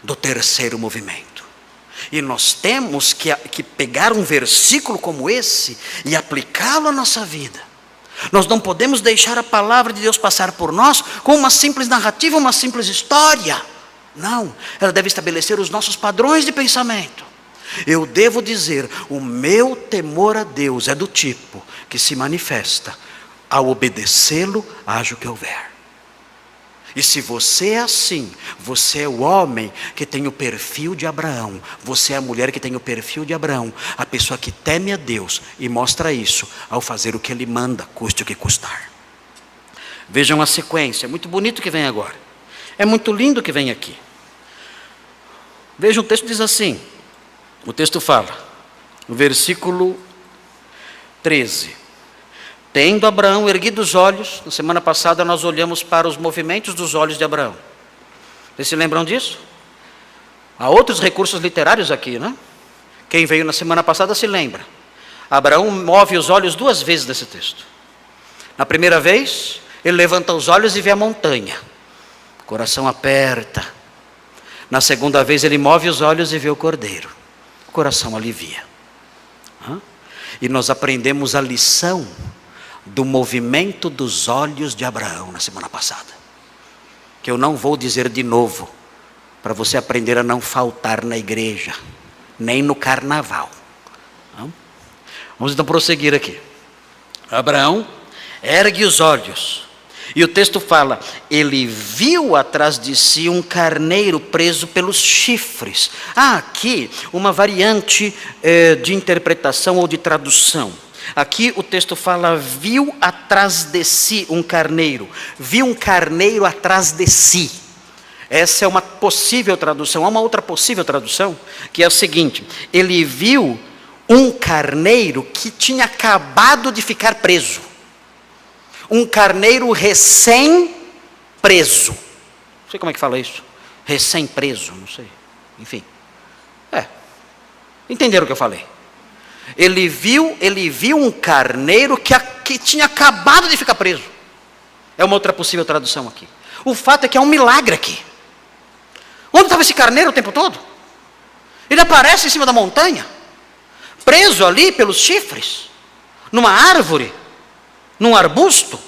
do terceiro movimento. E nós temos que pegar um versículo como esse e aplicá-lo à nossa vida. Nós não podemos deixar a palavra de Deus passar por nós como uma simples narrativa, uma simples história. Não, ela deve estabelecer os nossos padrões de pensamento. Eu devo dizer, o meu temor a Deus é do tipo que se manifesta: ao obedecê-lo, haja o que houver. E se você é assim, você é o homem que tem o perfil de Abraão, você é a mulher que tem o perfil de Abraão, a pessoa que teme a Deus e mostra isso ao fazer o que Ele manda, custe o que custar. Vejam a sequência, é muito bonito que vem agora, é muito lindo que vem aqui. Vejam, o texto diz assim, o texto fala, no versículo 13: tendo Abraão erguido os olhos, na semana passada nós olhamos para os movimentos dos olhos de Abraão. Vocês se lembram disso? Há outros recursos literários aqui, né? Quem veio na semana passada se lembra. Abraão move os olhos duas vezes nesse texto. Na primeira vez, ele levanta os olhos e vê a montanha. O coração aperta. Na segunda vez, ele move os olhos e vê o cordeiro. O coração alivia. E nós aprendemos a lição do movimento dos olhos de Abraão na semana passada, que eu não vou dizer de novo, para você aprender a não faltar na igreja, nem no carnaval. Vamos então prosseguir aqui. Abraão ergue os olhos, e o texto fala, ele viu atrás de si um carneiro preso pelos chifres. Há aqui uma variante de interpretação ou de tradução. Aqui o texto fala, viu atrás de si um carneiro. Viu um carneiro atrás de si. Essa é uma possível tradução. Há uma outra possível tradução, que é o seguinte: ele viu um carneiro que tinha acabado de ficar preso. Um carneiro recém-preso. Não sei como é que fala isso. Recém-preso, não sei. Enfim. Entenderam o que eu falei? Ele viu um carneiro que tinha acabado de ficar preso. É uma outra possível tradução aqui. O fato é que há um milagre aqui. Onde estava esse carneiro o tempo todo? Ele aparece em cima da montanha, preso ali pelos chifres, numa árvore, num arbusto.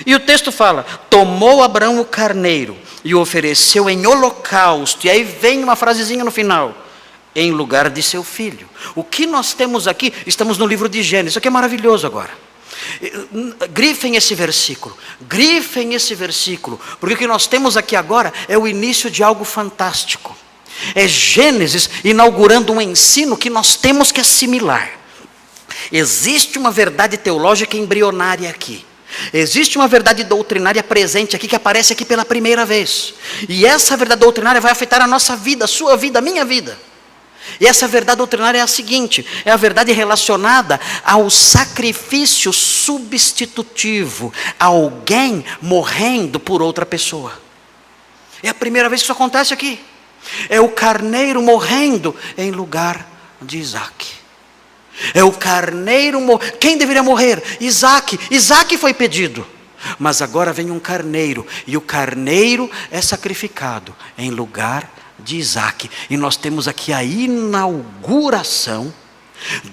E o texto fala, tomou Abraão o carneiro e o ofereceu em holocausto. E aí vem uma frasezinha no final, em lugar de seu filho. O que nós temos aqui, estamos no livro de Gênesis, isso aqui é maravilhoso agora. Grifem esse versículo, porque o que nós temos aqui agora é o início de algo fantástico. É Gênesis inaugurando um ensino que nós temos que assimilar. Existe uma verdade teológica embrionária aqui. Existe uma verdade doutrinária presente aqui, que aparece aqui pela primeira vez. E essa verdade doutrinária vai afetar a nossa vida, a sua vida, a minha vida. E essa verdade doutrinária é a seguinte: é a verdade relacionada ao sacrifício substitutivo, alguém morrendo por outra pessoa. É a primeira vez que isso acontece aqui. É o carneiro morrendo em lugar de Isaac. É o carneiro, quem deveria morrer? Isaac. Isaac foi pedido. Mas agora vem um carneiro, e o carneiro é sacrificado em lugar de Isaac. E nós temos aqui a inauguração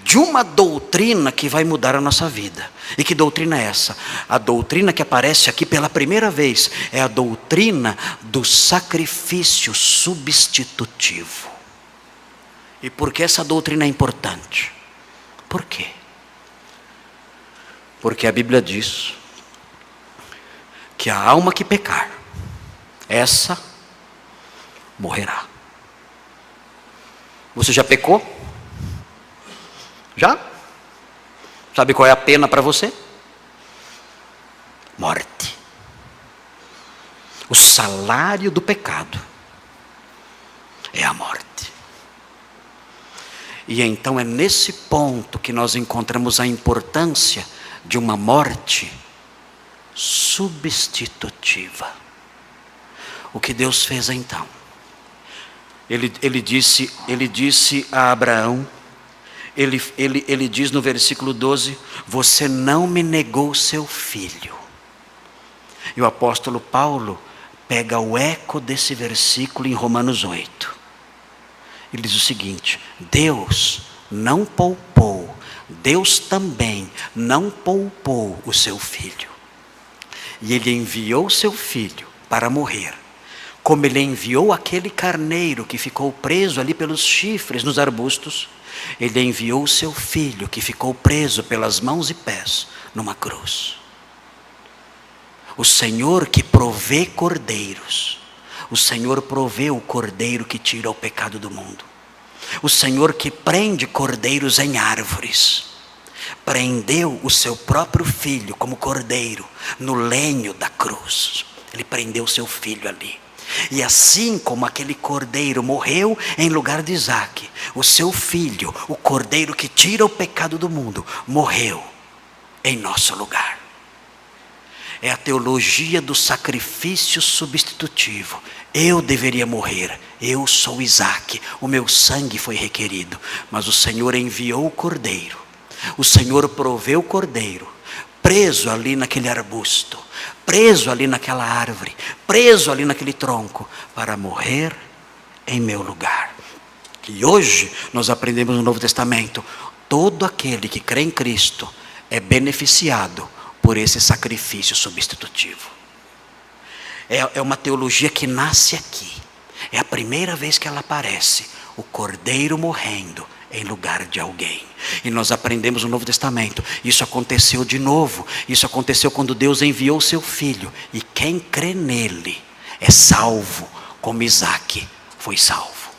de uma doutrina que vai mudar a nossa vida. E que doutrina é essa? A doutrina que aparece aqui pela primeira vez é a doutrina do sacrifício substitutivo. E por que essa doutrina é importante? Por quê? Porque a Bíblia diz que a alma que pecar, essa morrerá. Você já pecou? Já? Sabe qual é a pena para você? Morte. O salário do pecado é a morte. E então é nesse ponto que nós encontramos a importância de uma morte substitutiva. O que Deus fez então? Ele disse a Abraão, ele diz no versículo 12: você não me negou seu filho. E o apóstolo Paulo pega o eco desse versículo em Romanos 8. Ele diz o seguinte: Deus não poupou, Deus também não poupou o seu filho. E ele enviou o seu filho para morrer, como ele enviou aquele carneiro que ficou preso ali pelos chifres nos arbustos. Ele enviou o seu filho que ficou preso pelas mãos e pés numa cruz. O Senhor que provê cordeiros, o Senhor provê o cordeiro que tira o pecado do mundo. O Senhor que prende cordeiros em árvores, prendeu o seu próprio filho como cordeiro no lenho da cruz. Ele prendeu o seu filho ali. E assim como aquele cordeiro morreu em lugar de Isaque, o seu filho, o cordeiro que tira o pecado do mundo, morreu em nosso lugar. É a teologia do sacrifício substitutivo. Eu deveria morrer, eu sou Isaque, o meu sangue foi requerido, mas o Senhor enviou o cordeiro, o Senhor proveu o cordeiro, preso ali naquele arbusto, preso ali naquela árvore, preso ali naquele tronco, para morrer em meu lugar. E hoje nós aprendemos no Novo Testamento, todo aquele que crê em Cristo é beneficiado por esse sacrifício substitutivo. É uma teologia que nasce aqui. É a primeira vez que ela aparece, o cordeiro morrendo em lugar de alguém. E nós aprendemos no Novo Testamento, isso aconteceu de novo. Isso aconteceu quando Deus enviou o seu filho. E quem crê nele é salvo, como Isaque foi salvo.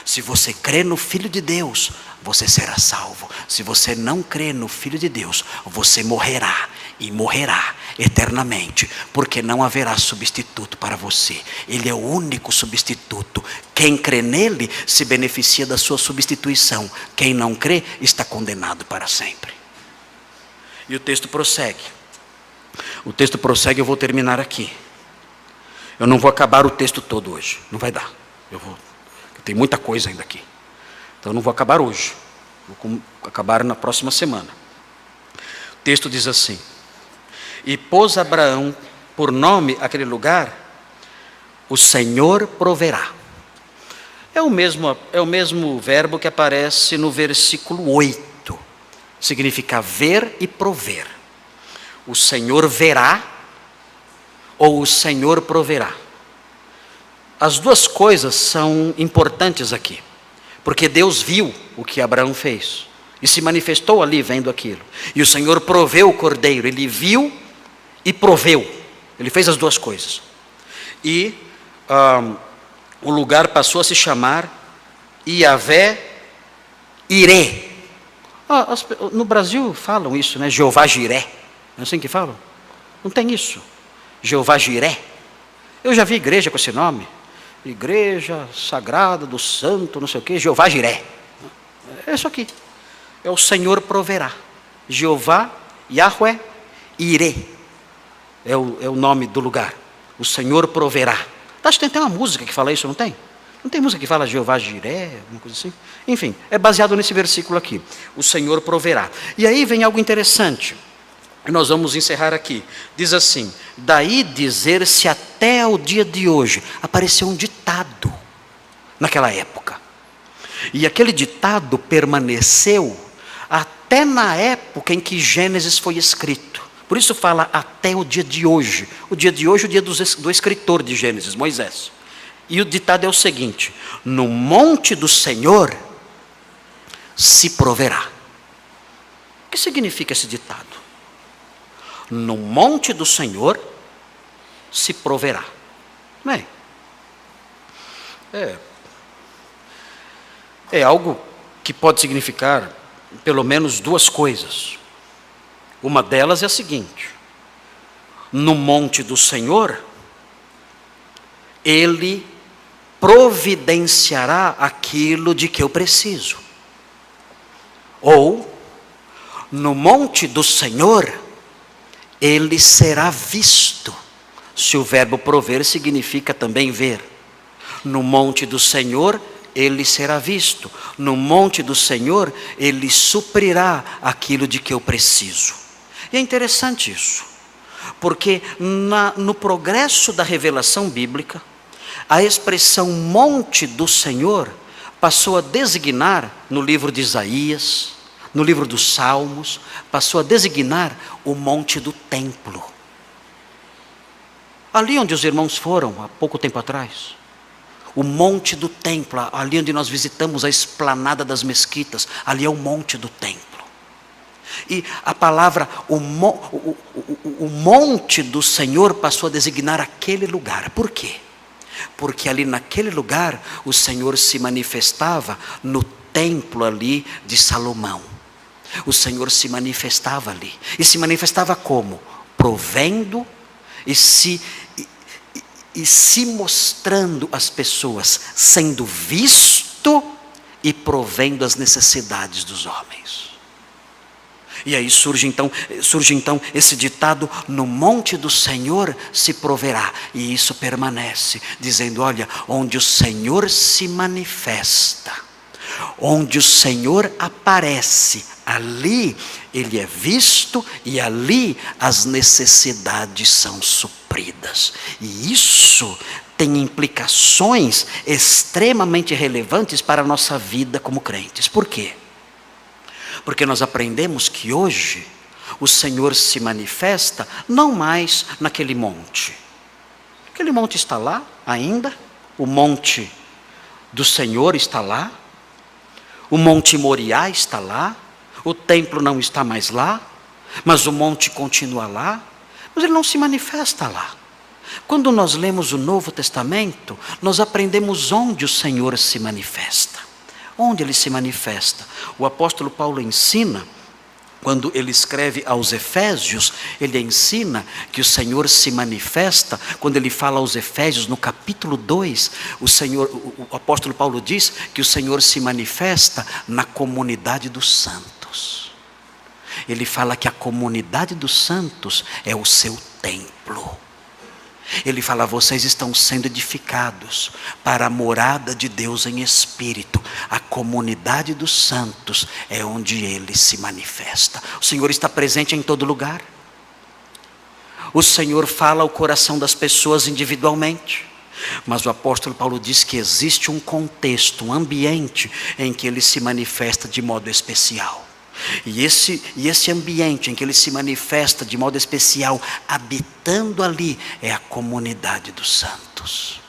Se você crê no Filho de Deus, você será salvo. Se você não crê no Filho de Deus, você morrerá. E morrerá eternamente, porque não haverá substituto para você. Ele é o único substituto. Quem crê nele se beneficia da sua substituição. Quem não crê está condenado para sempre. E o texto prossegue. O texto prossegue, eu vou terminar aqui. Eu não vou acabar o texto todo hoje, não vai dar. Tem muita coisa ainda aqui. Então eu não vou acabar hoje. Vou acabar na próxima semana. O texto diz assim: e pôs Abraão por nome aquele lugar, o Senhor proverá. É o mesmo verbo que aparece no versículo 8. Significa ver e prover. O Senhor verá ou o Senhor proverá. As duas coisas são importantes aqui, porque Deus viu o que Abraão fez e se manifestou ali vendo aquilo. E o Senhor proveu o cordeiro, ele viu e proveu. Ele fez as duas coisas. E o lugar passou a se chamar Iavé Iré. No Brasil falam isso, né? Jeová Jiré. Não é assim que falam? Não tem isso. Jeová Jiré. Eu já vi igreja com esse nome. Igreja Sagrada do Santo, não sei o quê, Jeová Jiré. É isso aqui. É o Senhor proverá. Jeová, Yahweh, Iré. É o nome do lugar. O Senhor proverá. Acho que tem uma música que fala isso, não tem? Não tem música que fala Jeová Jiré, alguma coisa assim? Enfim, é baseado nesse versículo aqui. O Senhor proverá. E aí vem algo interessante. E nós vamos encerrar aqui. Diz assim: daí dizer-se até o dia de hoje. Apareceu um ditado naquela época. E aquele ditado permaneceu até na época em que Gênesis foi escrito. Por isso fala até o dia de hoje. O dia de hoje é o dia do escritor de Gênesis, Moisés. E o ditado é o seguinte: no monte do Senhor se proverá. O que significa esse ditado? No monte do Senhor se proverá. Bem, é algo que pode significar pelo menos duas coisas. Uma delas é a seguinte: no monte do Senhor, Ele providenciará aquilo de que eu preciso. Ou, no monte do Senhor, Ele será visto. Se o verbo prover significa também ver. No monte do Senhor, Ele será visto. No monte do Senhor, Ele suprirá aquilo de que eu preciso. E é interessante isso, porque no progresso da revelação bíblica, a expressão monte do Senhor passou a designar, no livro de Isaías, no livro dos Salmos, passou a designar o monte do templo. Ali onde os irmãos foram, há pouco tempo atrás, o monte do templo, ali onde nós visitamos a esplanada das mesquitas, ali é o monte do templo. E a palavra, o monte do Senhor passou a designar aquele lugar. Por quê? Porque ali naquele lugar, o Senhor se manifestava no templo ali de Salomão. O Senhor se manifestava ali. E se manifestava como? Provendo e se mostrando às pessoas, sendo visto e provendo as necessidades dos homens. E aí surge então esse ditado: no monte do Senhor se proverá. E isso permanece, dizendo: olha, onde o Senhor se manifesta, onde o Senhor aparece, ali Ele é visto e ali as necessidades são supridas. E isso tem implicações extremamente relevantes para a nossa vida como crentes. Por quê? Porque nós aprendemos que hoje o Senhor se manifesta não mais naquele monte. Aquele monte está lá ainda, o monte do Senhor está lá, o monte Moriá está lá, o templo não está mais lá, mas o monte continua lá, mas ele não se manifesta lá. Quando nós lemos o Novo Testamento, nós aprendemos onde o Senhor se manifesta. Onde Ele se manifesta? O apóstolo Paulo ensina, quando ele escreve aos Efésios, ele ensina que o Senhor se manifesta, quando ele fala aos Efésios, no capítulo 2, o apóstolo Paulo diz que o Senhor se manifesta na comunidade dos santos. Ele fala que a comunidade dos santos é o seu templo. Ele fala: vocês estão sendo edificados para a morada de Deus em espírito. A comunidade dos santos é onde Ele se manifesta. O Senhor está presente em todo lugar. O Senhor fala ao coração das pessoas individualmente. Mas o apóstolo Paulo diz que existe um contexto, um ambiente em que Ele se manifesta de modo especial. E esse ambiente em que Ele se manifesta de modo especial, habitando ali, é a comunidade dos santos.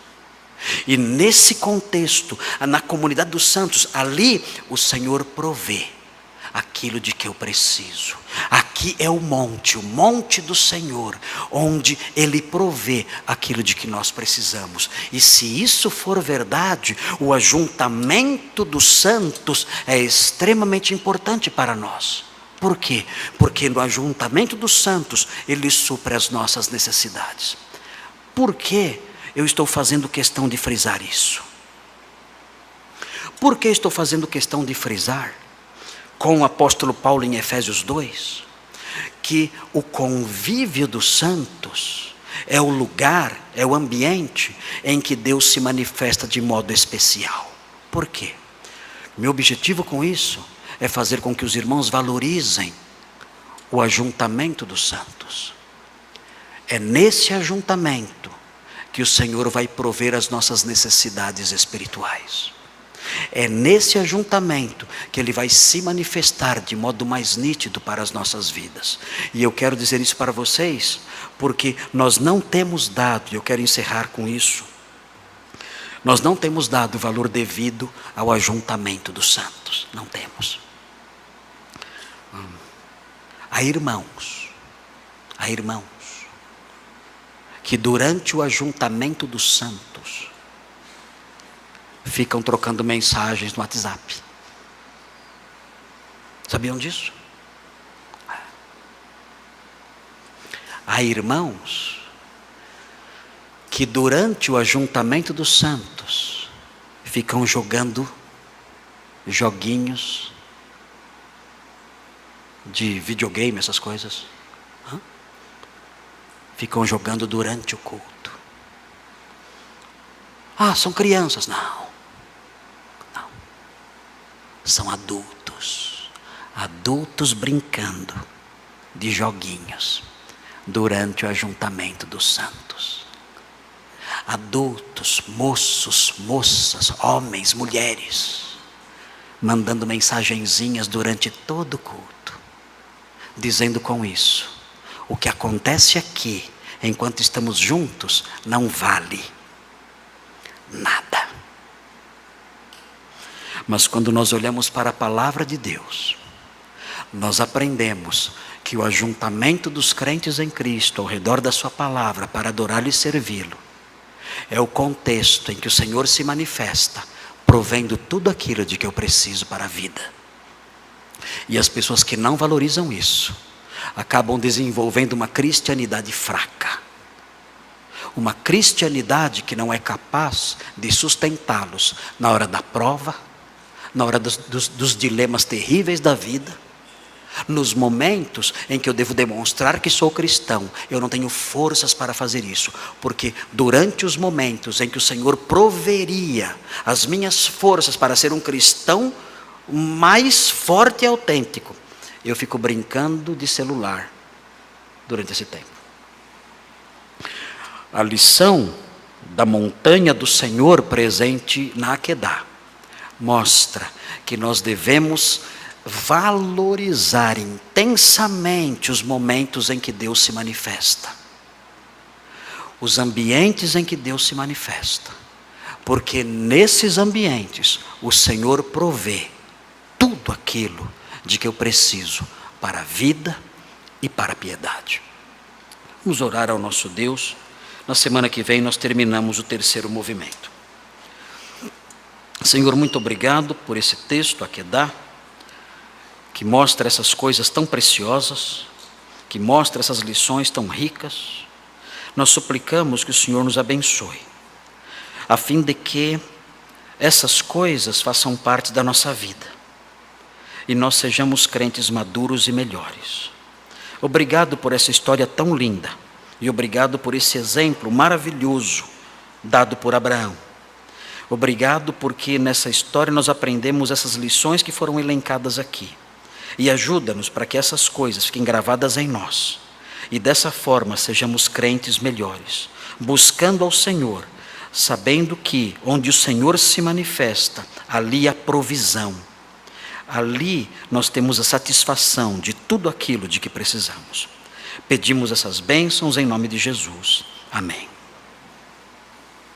E nesse contexto, na comunidade dos santos, ali o Senhor provê aquilo de que eu preciso. Aqui é o monte do Senhor, onde Ele provê aquilo de que nós precisamos. E se isso for verdade, o ajuntamento dos santos é extremamente importante para nós. Por quê? Porque no ajuntamento dos santos, Ele supre as nossas necessidades. Por que eu estou fazendo questão de frisar isso? Por que estou fazendo questão de frisar com o apóstolo Paulo em Efésios 2, que o convívio dos santos é o lugar, é o ambiente em que Deus se manifesta de modo especial? Por quê? Meu objetivo com isso é fazer com que os irmãos valorizem o ajuntamento dos santos. É nesse ajuntamento que o Senhor vai prover as nossas necessidades espirituais. É nesse ajuntamento que Ele vai se manifestar de modo mais nítido para as nossas vidas. E eu quero dizer isso para vocês, porque nós não temos dado, e eu quero encerrar com isso, nós não temos dado o valor devido ao ajuntamento dos santos. Não temos. Há irmãos, que durante o ajuntamento dos santos, ficam trocando mensagens no WhatsApp. Sabiam disso? Há irmãos que durante o ajuntamento dos santos ficam jogando joguinhos de videogame, essas coisas. Ficam jogando durante o culto. Ah, são crianças. Não. São adultos. Adultos brincando de joguinhos durante o ajuntamento dos santos. Adultos, moços, moças, homens, mulheres, mandando mensagenzinhas durante todo o culto, dizendo com isso: o que acontece aqui, enquanto estamos juntos, não vale nada. Mas quando nós olhamos para a palavra de Deus, nós aprendemos que o ajuntamento dos crentes em Cristo ao redor da sua palavra para adorá-lo e servi-lo é o contexto em que o Senhor se manifesta, provendo tudo aquilo de que eu preciso para a vida. E as pessoas que não valorizam isso acabam desenvolvendo uma cristianidade fraca, uma cristianidade que não é capaz de sustentá-los na hora da prova, na hora dos dilemas terríveis da vida, nos momentos em que eu devo demonstrar que sou cristão. Eu não tenho forças para fazer isso, porque durante os momentos em que o Senhor proveria as minhas forças para ser um cristão mais forte e autêntico, eu fico brincando de celular durante esse tempo. A lição da montanha do Senhor presente na Akedah mostra que nós devemos valorizar intensamente os momentos em que Deus se manifesta, os ambientes em que Deus se manifesta, porque nesses ambientes o Senhor provê tudo aquilo de que eu preciso para a vida e para a piedade. Vamos orar ao nosso Deus. Na semana que vem nós terminamos o terceiro movimento. Senhor, muito obrigado por esse texto, Akedah, que mostra essas coisas tão preciosas, que mostra essas lições tão ricas. Nós suplicamos que o Senhor nos abençoe, a fim de que essas coisas façam parte da nossa vida e nós sejamos crentes maduros e melhores. Obrigado por essa história tão linda e obrigado por esse exemplo maravilhoso dado por Abraão. Obrigado porque nessa história nós aprendemos essas lições que foram elencadas aqui. E ajuda-nos para que essas coisas fiquem gravadas em nós. E dessa forma sejamos crentes melhores, buscando ao Senhor, sabendo que onde o Senhor se manifesta, ali há provisão. Ali nós temos a satisfação de tudo aquilo de que precisamos. Pedimos essas bênçãos em nome de Jesus. Amém.